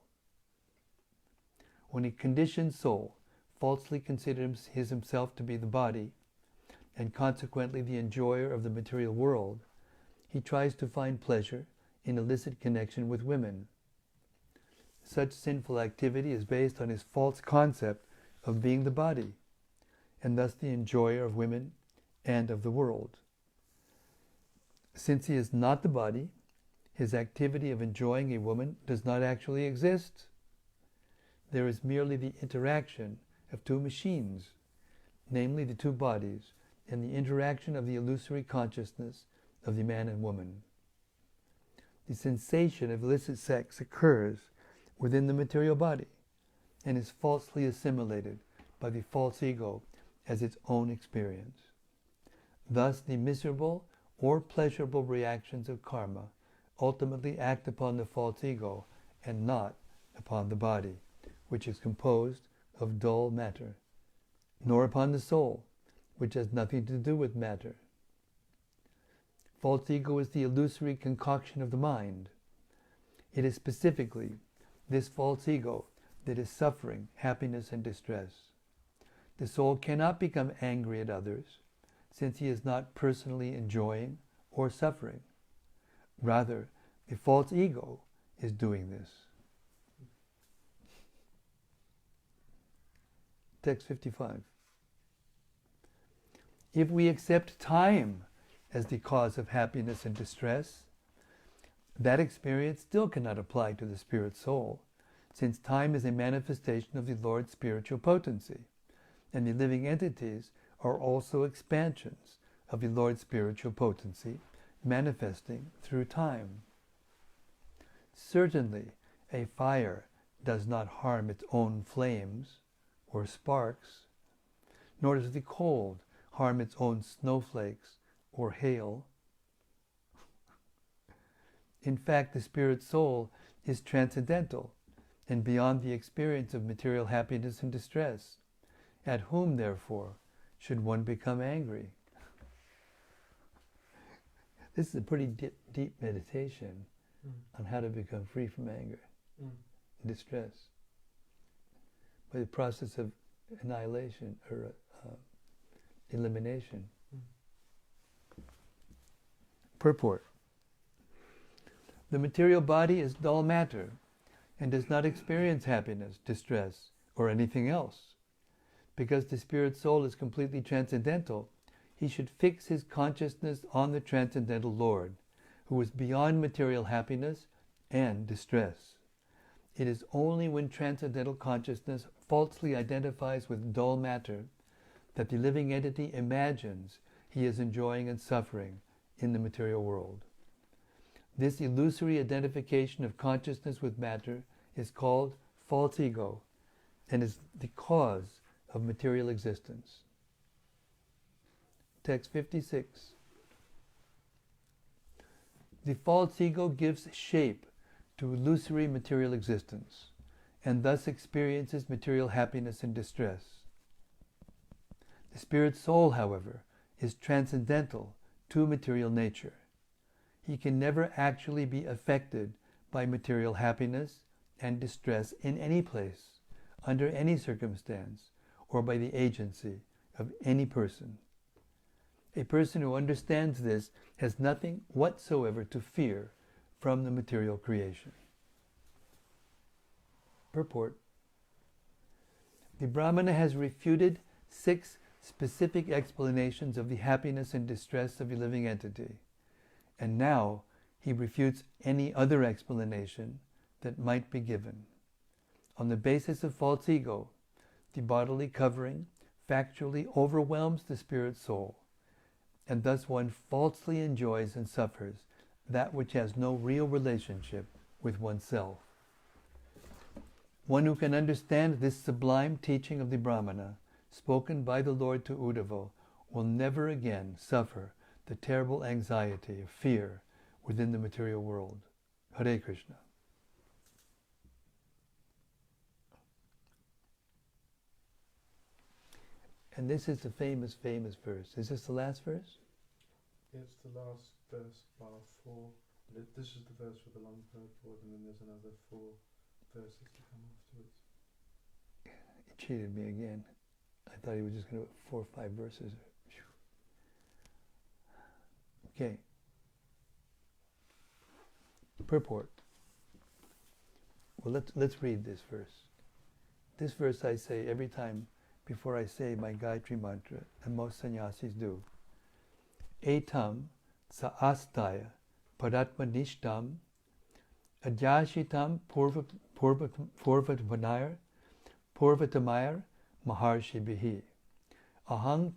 A: When a conditioned soul falsely considers himself to be the body, and consequently the enjoyer of the material world, he tries to find pleasure in illicit connection with women. Such sinful activity is based on his false concept of being the body, and thus the enjoyer of women and of the world. Since he is not the body, his activity of enjoying a woman does not actually exist. There is merely the interaction of two machines, namely the two bodies, and the interaction of the illusory consciousness of the man and woman. The sensation of illicit sex occurs within the material body and is falsely assimilated by the false ego as its own experience. Thus, the miserable or pleasurable reactions of karma ultimately act upon the false ego and not upon the body, which is composed of dull matter, nor upon the soul, which has nothing to do with matter. False ego is the illusory concoction of the mind. It is specifically this false ego that is suffering happiness and distress. The soul cannot become angry at others, since he is not personally enjoying or suffering. Rather, the false ego is doing this. Text 55. If we accept time as the cause of happiness and distress, that experience still cannot apply to the spirit soul, since time is a manifestation of the Lord's spiritual potency, and the living entities are also expansions of the Lord's spiritual potency, manifesting through time. Certainly, a fire does not harm its own flames or sparks, nor does the cold harm its own snowflakes or hail. In fact, the spirit soul is transcendental and beyond the experience of material happiness and distress. At whom, therefore, should one become angry? This is a pretty deep meditation on how to become free from anger and distress by the process of annihilation or elimination. Purport. The material body is dull matter and does not experience happiness, distress, or anything else. Because the spirit soul is completely transcendental, he should fix his consciousness on the transcendental Lord, who is beyond material happiness and distress. It is only when transcendental consciousness falsely identifies with dull matter that the living entity imagines he is enjoying and suffering in the material world. This illusory identification of consciousness with matter is called false ego and is the cause of material existence. Text 56. The false ego gives shape to illusory material existence and thus experiences material happiness and distress. The spirit soul, however, is transcendental to material nature. He can never actually be affected by material happiness and distress in any place, under any circumstance, or by the agency of any person. A person who understands this has nothing whatsoever to fear from the material creation. Purport. The Brahmana has refuted 6 specific explanations of the happiness and distress of a living entity, and now he refutes any other explanation that might be given. On the basis of false ego, the bodily covering factually overwhelms the spirit soul, and thus one falsely enjoys and suffers that which has no real relationship with oneself. One who can understand this sublime teaching of the Brahmana, spoken by the Lord to Uddhava, will never again suffer the terrible anxiety of fear within the material world. Hare Krishna. And this is the famous verse. Is this the last verse?
B: It's the last verse, bar 4. This is the verse with the long purport, and then there's another 4 verses to come afterwards.
A: He cheated me again. I thought he was just going to 4 or 5 verses. Okay. Purport. Well, let's read this verse. This verse I say every time before I say my Gayatri mantra, and most sannyasis do. Etam sa astaya paratmanishtam ajashitam purvatamayar maharshi bihi ahang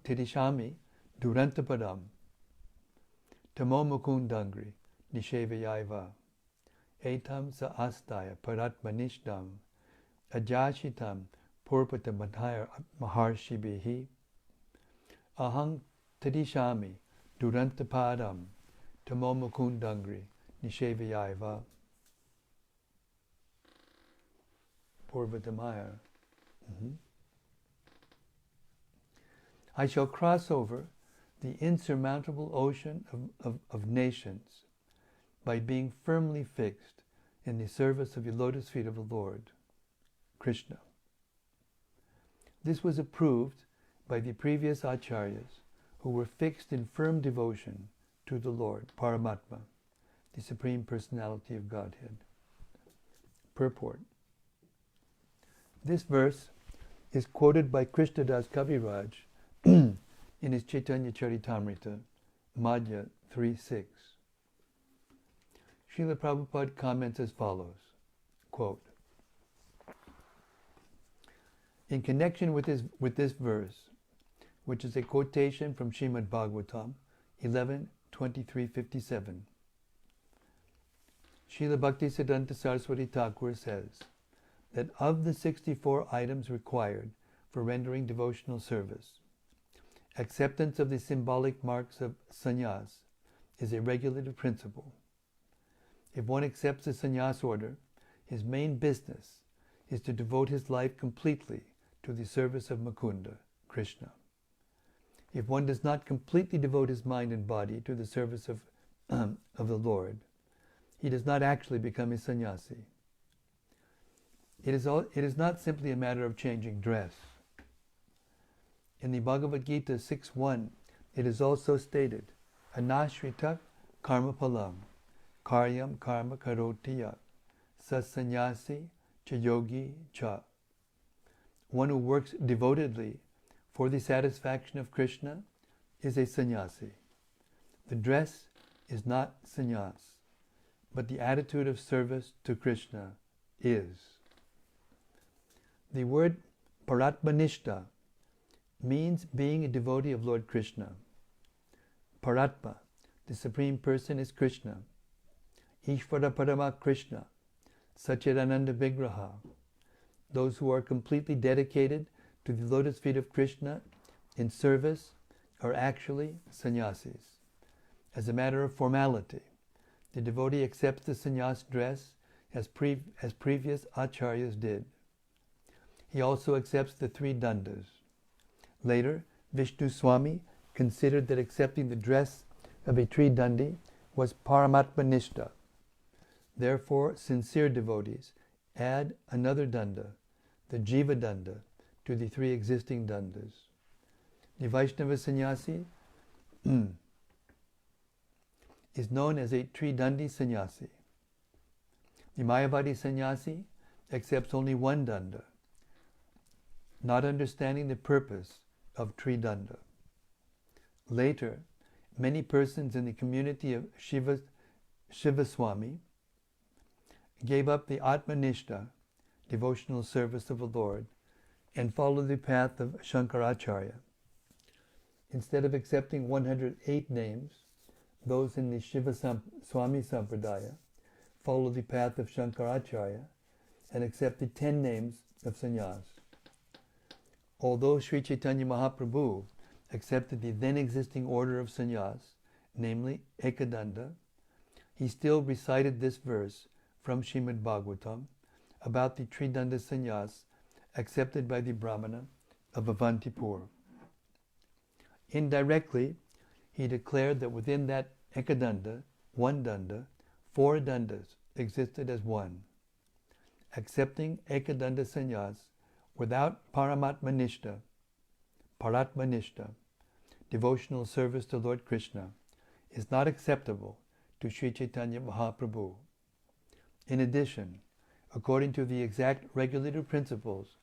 A: tirishami durantapadam tamomukundangri nishevayaiva etam sa astaya paratmanishtam ajashitam purvatamayar maharshi bihi ahang tadishami durantapadam tamomukundangri nishevayaiva. Purvatamayar. I shall cross over the insurmountable ocean of nations by being firmly fixed in the service of the lotus feet of the Lord, Krishna. This was approved by the previous acharyas who were fixed in firm devotion to the Lord, Paramatma, the Supreme Personality of Godhead. Purport. This verse is quoted by Krishnadas Kaviraj in his Chaitanya Charitamrita, Madhya 3.6. Srila Prabhupada comments as follows, quote, in connection with this verse, which is a quotation from Srimad Bhagavatam 11:23-57, Srila Bhaktisiddhanta Saraswati Thakur says that of the 64 items required for rendering devotional service, acceptance of the symbolic marks of sannyas is a regulative principle. If one accepts the sannyas order, his main business is to devote his life completely to the service of Mukunda, Krishna. If one does not completely devote his mind and body to the service of the Lord, he does not actually become a sannyasi. It is not simply a matter of changing dress. In the Bhagavad Gita 6.1, it is also stated, Anashrita karma palam, karyam karma karoti yat, sasannyasi cha yogi cha. One who works devotedly for the satisfaction of Krishna is a sannyasi. The dress is not sannyas, but the attitude of service to Krishna is. The word paratmanishta means being a devotee of Lord Krishna. Paratma, the Supreme Person, is Krishna. Ishvara Parama Krishna, Satchidananda Vigraha. Those who are completely dedicated to the lotus feet of Krishna in service are actually sannyasis. As a matter of formality, the devotee accepts the sannyas dress as previous acharyas did. He also accepts the 3 dandas. Later, Vishnu Swami considered that accepting the dress of a tridandi was paramatmanishta. Therefore, sincere devotees add another danda, the jiva danda, to the 3 existing dandas. The Vaishnava sannyasi is known as a tridandi sannyasi. The Mayavadi sannyasi accepts only 1 danda, not understanding the purpose of tridanda. Later, many persons in the community of Shiva Swami gave up the Atmanishta, devotional service of the Lord, and followed the path of Shankaracharya. Instead of accepting 108 names, those in the Shiva Swami Sampradaya followed the path of Shankaracharya and accepted 10 names of sannyas. Although Sri Chaitanya Mahaprabhu accepted the then existing order of sannyas, namely Ekadanda, he still recited this verse from Srimad Bhagavatam about the Tridanda sannyas accepted by the Brahmana of Avantipur. Indirectly, he declared that within that Ekadanda, 1 danda, 4 dandas existed as one. Accepting Ekadanda sannyas without paramatmanishta, devotional service to Lord Krishna, is not acceptable to Sri Chaitanya Mahaprabhu. In addition, according to the exact regulative principles,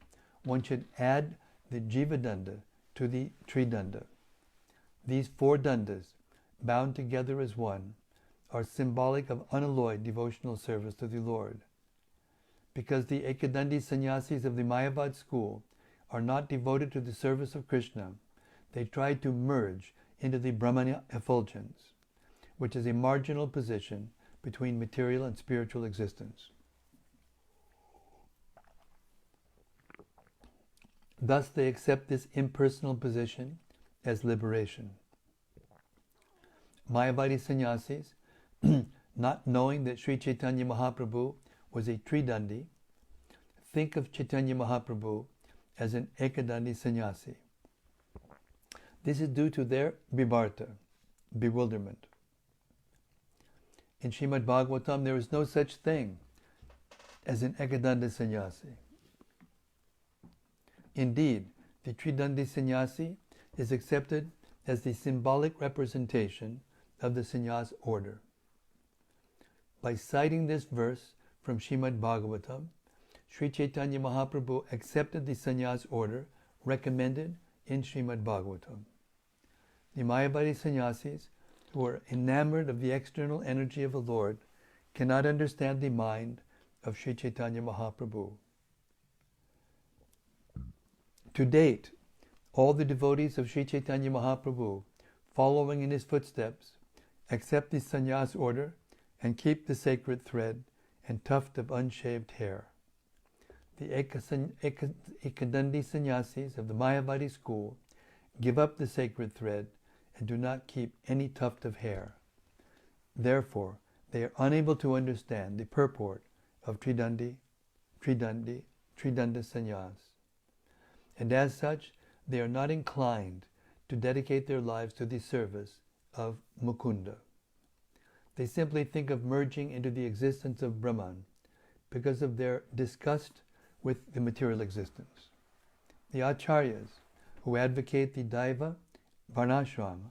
A: one should add the Jivadanda to the Tridanda. These 4 dandas, bound together as one, are symbolic of unalloyed devotional service to the Lord. Because the Ekadandi sannyasis of the Mayavad school are not devoted to the service of Krishna, they try to merge into the Brahmana effulgence, which is a marginal position between material and spiritual existence. Thus they accept this impersonal position as liberation. Mayavadi sannyasis, not knowing that Sri Chaitanya Mahaprabhu was a Tridandi, think of Chaitanya Mahaprabhu as an Ekadandi sannyasi. This is due to their vibharta, bewilderment. In Srimad Bhagavatam, there is no such thing as an Ekadanda sannyasi. Indeed, the Tridandi sannyasi is accepted as the symbolic representation of the sannyas order. By citing this verse from Srimad Bhagavatam, Sri Chaitanya Mahaprabhu accepted the sannyas order recommended in Srimad Bhagavatam. The Mayavadi sannyasis, who are enamored of the external energy of the Lord, cannot understand the mind of Sri Chaitanya Mahaprabhu. To date, all the devotees of Sri Chaitanya Mahaprabhu, following in his footsteps, accept the sannyas order and keep the sacred thread and tuft of unshaved hair. The Ekadandi sannyasis of the Mayavadi school give up the sacred thread and do not keep any tuft of hair. Therefore, they are unable to understand the purport of Tridanda sannyas. And as such, they are not inclined to dedicate their lives to the service of Mukunda. They simply think of merging into the existence of Brahman because of their disgust with the material existence. The Acharyas, who advocate the Daiva Varnashrama,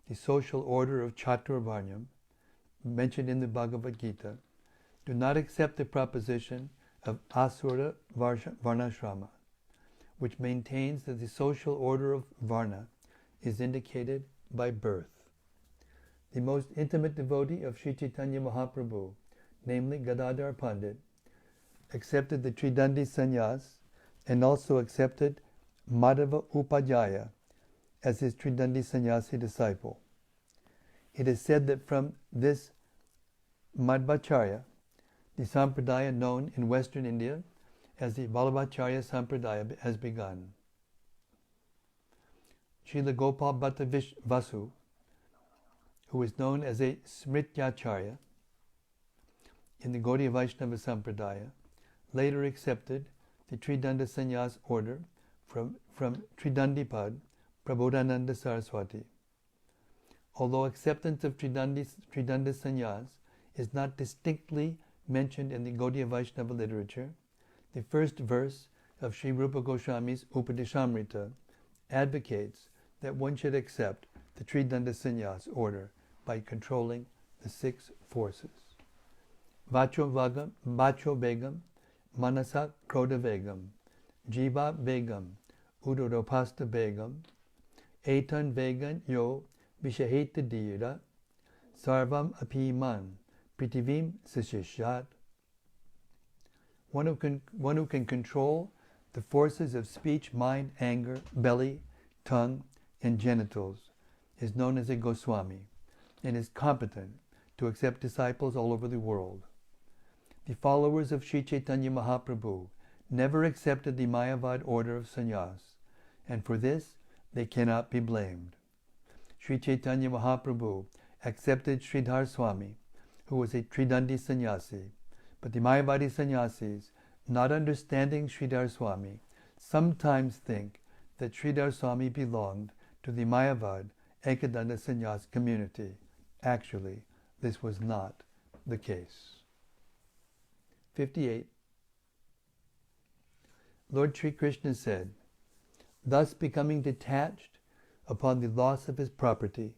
A: the social order of Chaturvarnyam, mentioned in the Bhagavad Gita, do not accept the proposition of Asura Varnashrama, which maintains that the social order of Varna is indicated by birth. The most intimate devotee of Sri Chaitanya Mahaprabhu, namely Gadadhar Pandit, accepted the Tridandi sannyas and also accepted Madhava Upadhyaya as his Tridandi sannyasi disciple. It is said that from this Madhvacharya, the sampradaya known in Western India as the Vallabhacharya sampradaya has begun. Srila Gopal Bhatta Vasu, who is known as a Smrityacharya in the Gaudiya Vaishnava sampradaya, later accepted the Tridanda sannyas order from Tridandipad Prabodhananda Saraswati. Although acceptance of Tridanda sannyas is not distinctly mentioned in the Gaudiya Vaishnava literature, the first verse of Sri Rupa Goswami's Upadeshamrita advocates that one should accept the Tridanda sannyas order by controlling the six forces. Vacho Begam, Manasa Krodha Begam, Jiva Begam, Udoropasta Begam, Etan Vegan Yo Vishaheta Dira, Sarvam Apiman, Pritivim Sishishat. One who can control the forces of speech, mind, anger, belly, tongue, and genitals is known as a Goswami and is competent to accept disciples all over the world. The followers of Sri Chaitanya Mahaprabhu never accepted the Mayavad order of sannyas, and for this they cannot be blamed. Sri Chaitanya Mahaprabhu accepted Sridhar Swami, who was a Tridandi sannyasi, but the Mayavadi sannyasis, not understanding Sridhar Swami, sometimes think that Sridhar Swami belonged to the Mayavad Ekadanda sannyas community. Actually, this was not the case. 58. Lord Sri Krishna said, thus becoming detached upon the loss of his property,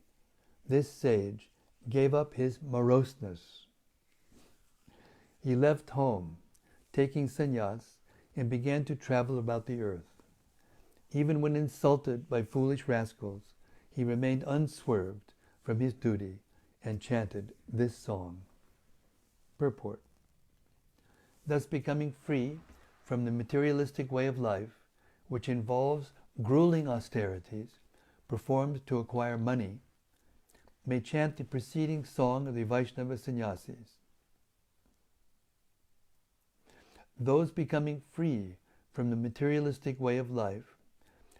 A: this sage gave up his moroseness. He left home, taking sannyas, and began to travel about the earth. Even when insulted by foolish rascals, he remained unswerved from his duty and chanted this song. Purport. Thus becoming free from the materialistic way of life, which involves grueling austerities performed to acquire money, may chant the preceding song of the Vaishnava sannyasis. Those becoming free from the materialistic way of life,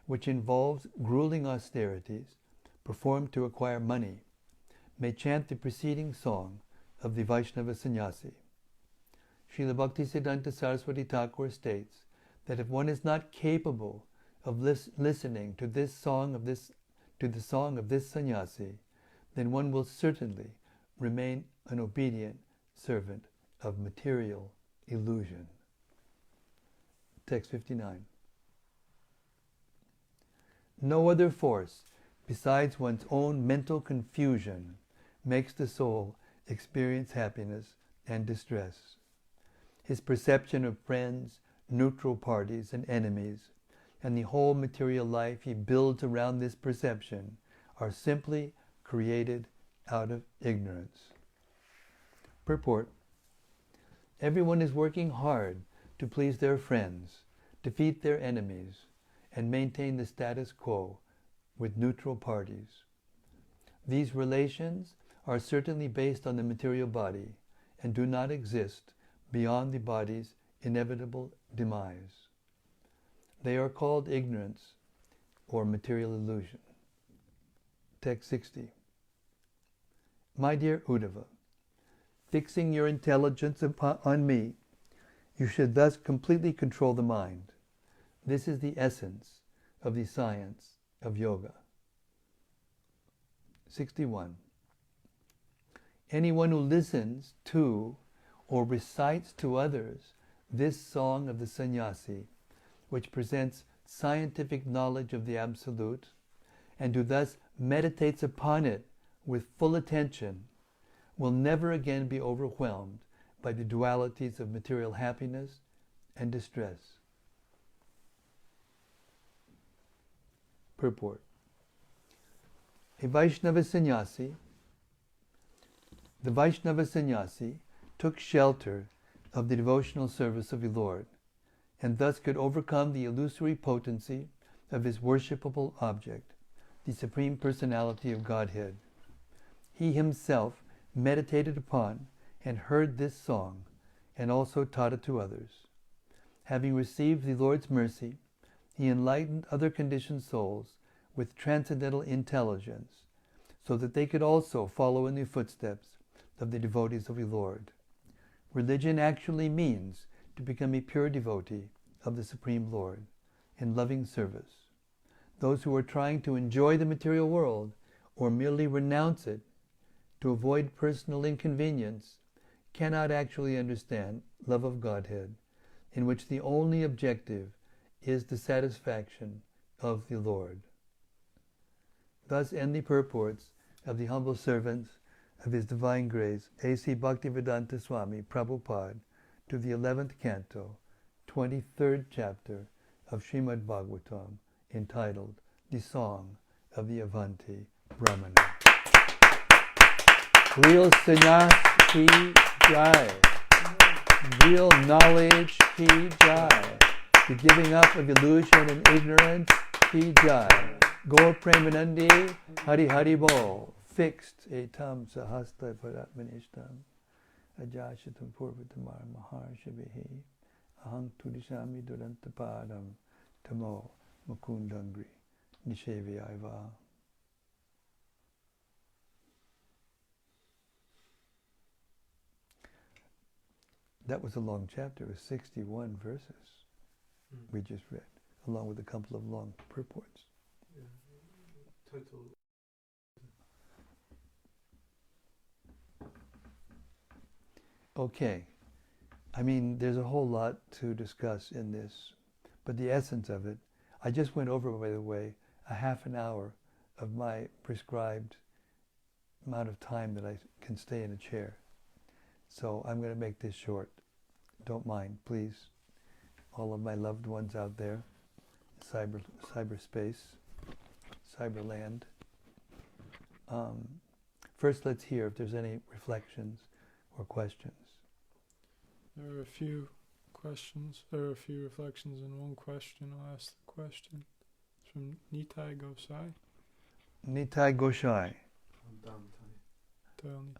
A: which involves grueling austerities performed to acquire money, may chant the preceding song of the Vaishnava sannyasi. Srila Bhaktisiddhanta Saraswati Thakur states that if one is not capable of listening to this song of this to the song of this sannyasi, then one will certainly remain an obedient servant of material illusion. Text 59. No other force besides one's own mental confusion makes the soul experience happiness and distress. His perception of friends, neutral parties, and enemies, and the whole material life he builds around this perception are simply created out of ignorance. Purport. Everyone is working hard to please their friends, defeat their enemies, and maintain the status quo with neutral parties. These relations are certainly based on the material body and do not exist beyond the body's inevitable demise. They are called ignorance or material illusion. Text 60. My dear Uddhava, fixing your intelligence on me, you should thus completely control the mind. This is the essence of the science of yoga. 61. Anyone who listens to or recites to others this song of the sannyasi, which presents scientific knowledge of the Absolute, and who thus meditates upon it with full attention, will never again be overwhelmed by the dualities of material happiness and distress. Purport. A Vaishnava sannyasi, the Vaishnava sannyasi took shelter of the devotional service of the Lord, and thus could overcome the illusory potency of his worshipable object, the Supreme Personality of Godhead. He himself meditated upon and heard this song, and also taught it to others. Having received the Lord's mercy, he enlightened other conditioned souls with transcendental intelligence, so that they could also follow in the footsteps of the devotees of the Lord. Religion actually means to become a pure devotee of the Supreme Lord in loving service. Those who are trying to enjoy the material world or merely renounce it to avoid personal inconvenience cannot actually understand love of Godhead, in which the only objective is the satisfaction of the Lord. Thus end the purports of the humble servants of His Divine Grace, A.C. Bhaktivedanta Swami Prabhupada, to the 11th Canto, 23rd chapter of Srimad Bhagavatam, entitled The Song of the Avanti Brahmana. Real sannyas ki jai. Real knowledge ki jai. The giving up of illusion and ignorance ki jai. Gaur Premanandi Hari Hari Bol. Fixed etam sahasta paratmanishtam. Ajashatam purvatamar maharshavihi. Ahang tudishami durantapadam. Tamo mukundangri nishevyaiva. That was a long chapter. It was 61 verses we just read, along with a couple of long purports.
B: Yeah. Total.
A: Okay. I mean, there's a whole lot to discuss in this, but the essence of it, I just went over, by the way, a half an hour of my prescribed amount of time that I can stay in a chair. So I'm going to make this short. Don't mind, please. All of my loved ones out there, cyberspace, cyberland. First, let's hear if there's any reflections or questions.
C: There are a few questions. There are a few reflections and one question. I'll ask the question. It's from Nitai Gosai.
A: Nitai Gosai.
C: Dal Nitai.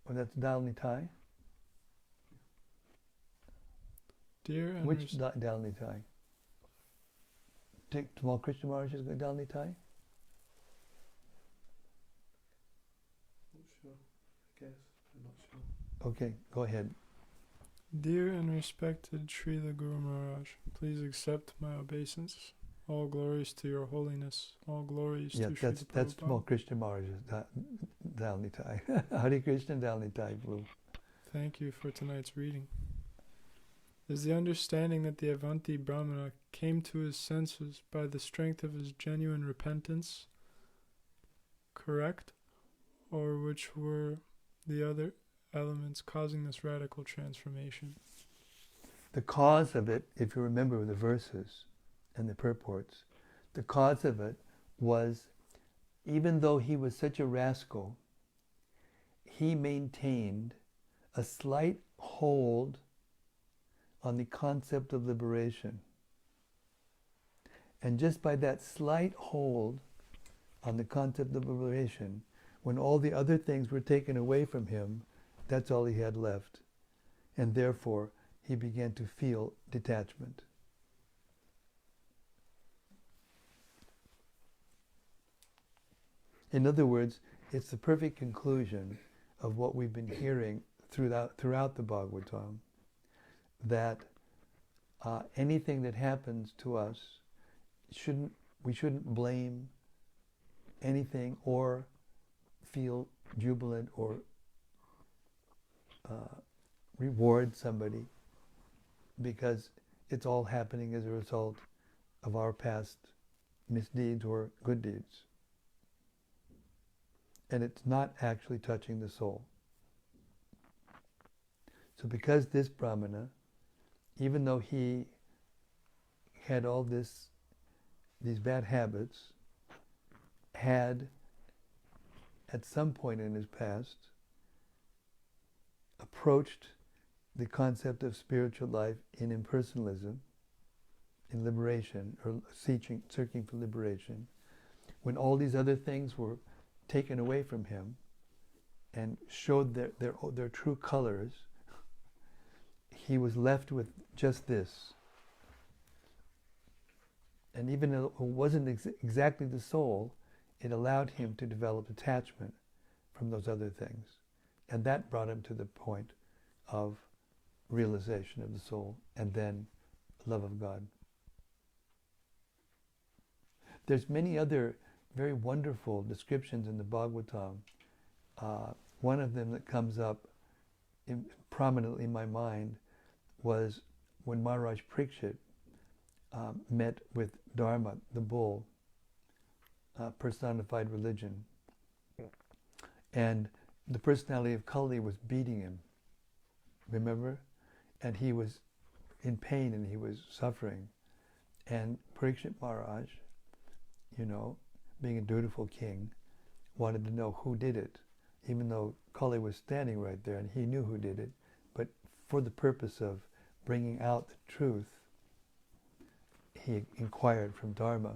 A: Oh, that's Dal Nitai?
C: Dear and
A: Which Dal Nitai? Tamal Krishna Maharaj is going Dal Nitai?
B: Not sure. I guess. I'm not sure.
A: Okay, go ahead.
C: Dear and respected Srila Guru Maharaj, please accept my obeisance. All glories to your holiness. All glories
A: Yeah,
C: to Srila
A: that's
C: Prabhupada.
A: small Krishna Maharaj's Dalnitai. Hare Krishna Dalnitai Blue.
C: Thank you for tonight's reading. Is the understanding that the Avanti Brahmana came to his senses by the strength of his genuine repentance correct? Or which were the other elements causing this radical transformation?
A: The cause of it, if you remember the verses and the purports, the cause of it was, even though he was such a rascal, he maintained a slight hold on the concept of liberation. And just by that slight hold on the concept of liberation, when all the other things were taken away from him, that's all he had left. And therefore, he began to feel detachment. In other words, it's the perfect conclusion of what we've been hearing throughout the Bhagavatam, that anything that happens to us, we shouldn't blame anything or feel jubilant or reward somebody, because it's all happening as a result of our past misdeeds or good deeds. And it's not actually touching the soul. So because this Brahmana, even though he had all these bad habits, had at some point in his past approached the concept of spiritual life in impersonalism, in liberation, or searching for liberation, when all these other things were taken away from him and showed their true colors, he was left with just this. And even though it wasn't exactly the soul, it allowed him to develop attachment from those other things. And that brought him to the point of realization of the soul, and then love of God. There's many other very wonderful descriptions in the Bhagavatam. One of them that comes up prominently in my mind was when Maharaj Parikshit met with Dharma, the bull, personified religion. And the personality of Kali was beating him, remember? And he was in pain and he was suffering. And Parikshit Maharaj, being a dutiful king, wanted to know who did it, even though Kali was standing right there and he knew who did it. But for the purpose of bringing out the truth, he inquired from Dharma.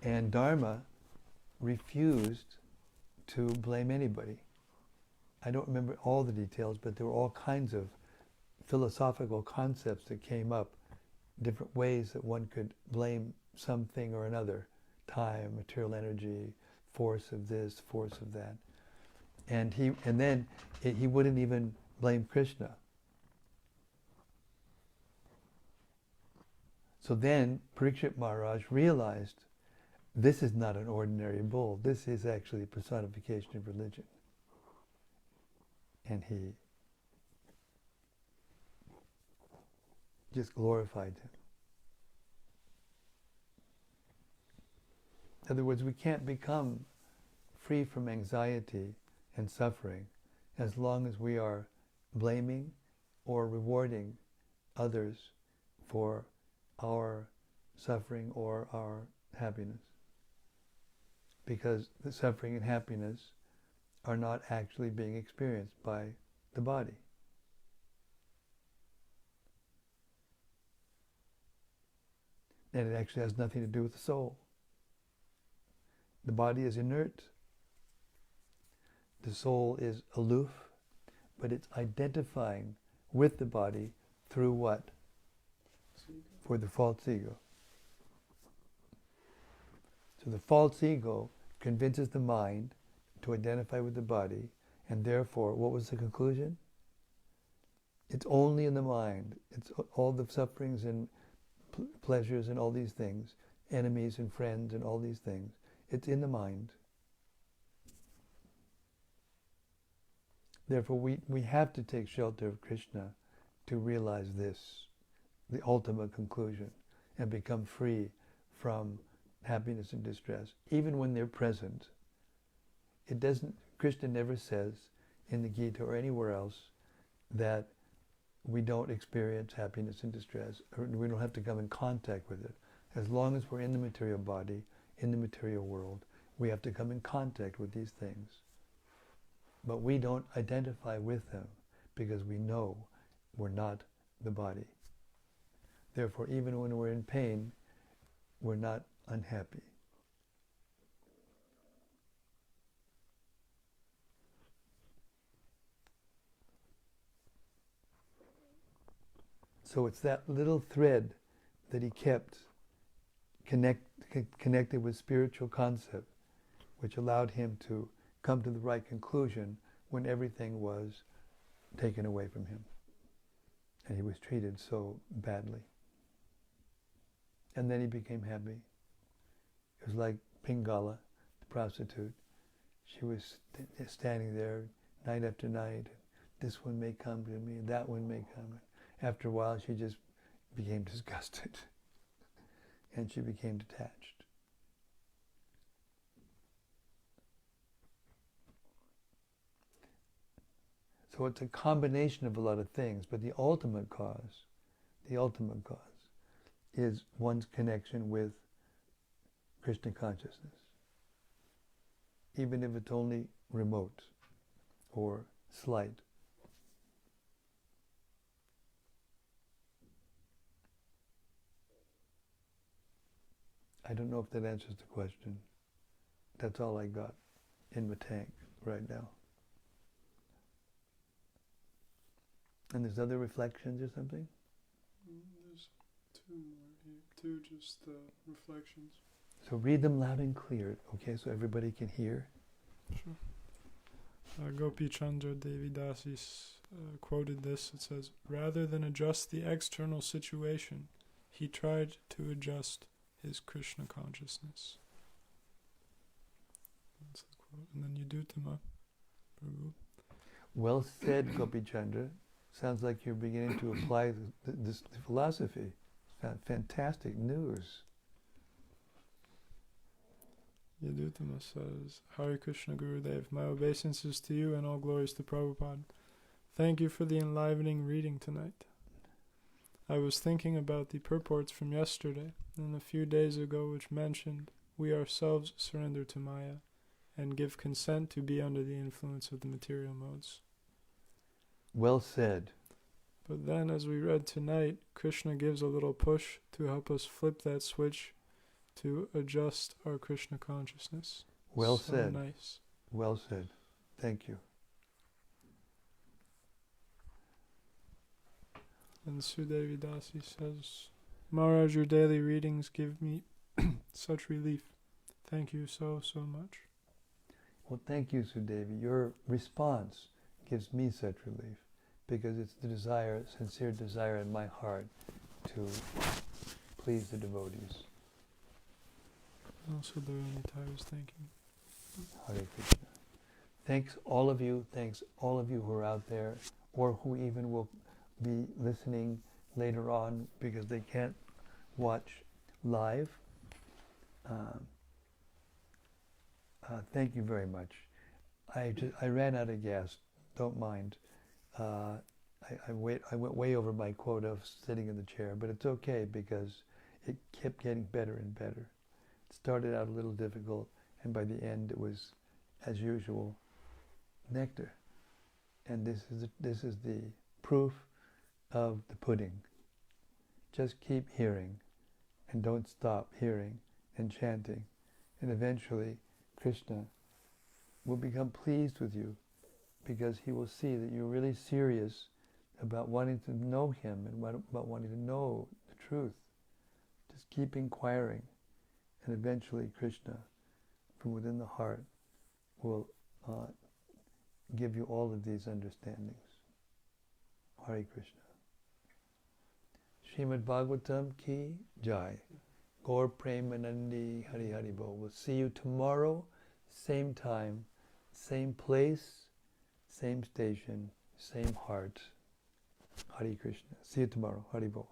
A: And Dharma refused to blame anybody. I don't remember all the details, but there were all kinds of philosophical concepts that came up, different ways that one could blame something or another, time, material energy, force of this, force of that. And then he wouldn't even blame Krishna. So then Parikshit Maharaj realized, this is not an ordinary bull. This is actually a personification of religion. And he just glorified him. In other words, we can't become free from anxiety and suffering as long as we are blaming or rewarding others for our suffering or our happiness. Because the suffering and happiness are not actually being experienced by the body. And it actually has nothing to do with the soul. The body is inert. The soul is aloof, but it's identifying with the body through what? For the false ego. So the false ego convinces the mind to identify with the body, and therefore, what was the conclusion? It's only in the mind. It's all the sufferings and pleasures and all these things enemies and friends and all these things. It's in the mind. Therefore, we have to take shelter of Krishna to realize this, the ultimate conclusion, and become free from happiness and distress, even when they're present. It doesn't, Krishna never says in the Gita or anywhere else that we don't experience happiness and distress, or we don't have to come in contact with it. As long as we're in the material body, in the material world, we have to come in contact with these things. But we don't identify with them because we know we're not the body. Therefore, even when we're in pain, we're not unhappy. So it's that little thread that he kept connected with spiritual concept, which allowed him to come to the right conclusion when everything was taken away from him. And he was treated so badly. And then he became happy. It was like Pingala, the prostitute. She was standing there night after night. This one may come to me, that one may come. After a while, she just became disgusted. And she became detached. So it's a combination of a lot of things, but the ultimate cause is one's connection with Krishna consciousness. Even if it's only remote or slight. I don't know if that answers the question. That's all I got in my tank right now. And there's other reflections or something?
C: There's two more here. Two just reflections.
A: So read them loud and clear, okay, so everybody can hear.
C: Sure. Gopi Chandra Devi Dasi quoted this. It says, rather than adjust the external situation, he tried to adjust his Krishna consciousness. That's the quote. And then Yudhutama, Prabhu.
A: Well said, Gopi Chandra. Sounds like you're beginning to apply this philosophy. Fantastic news.
C: Yadutama says, Hare Krishna Gurudev, my obeisances to you and all glories to Prabhupada. Thank you for the enlivening reading tonight. I was thinking about the purports from yesterday and a few days ago which mentioned we ourselves surrender to Maya and give consent to be under the influence of the material modes.
A: Well said.
C: But then, as we read tonight, Krishna gives a little push to help us flip that switch to adjust our Krishna consciousness.
A: Well
C: so
A: said.
C: Nice.
A: Well said. Thank you.
C: And Sudevi Dasi says, Maharaj, your daily readings give me such relief. Thank you so much.
A: Well, thank you, Sudevi. Your response gives me such relief because it's the desire, sincere desire in my heart to please the devotees.
C: Also, Dharanitai was thanking.
A: Hare Krishna. Thanks all of you who are out there or who even will be listening later on because they can't watch live. Thank you very much. I ran out of gas. Don't mind. I went way over my quota of sitting in the chair, but it's okay because it kept getting better and better. It started out a little difficult, and by the end it was, as usual, nectar. And this is the proof of the pudding. Just keep hearing, and don't stop hearing and chanting, and eventually Krishna will become pleased with you because he will see that you're really serious about wanting to know him and about wanting to know the truth. Just keep inquiring, and eventually Krishna, from within the heart, will give you all of these understandings. Hare Krishna. Srimad Bhagavatam ki jai. Gaur Premanandi Hari Hari Bol. We'll see you tomorrow, same time, same place, same station, same heart. Hari Krishna. See you tomorrow. Hari Bol.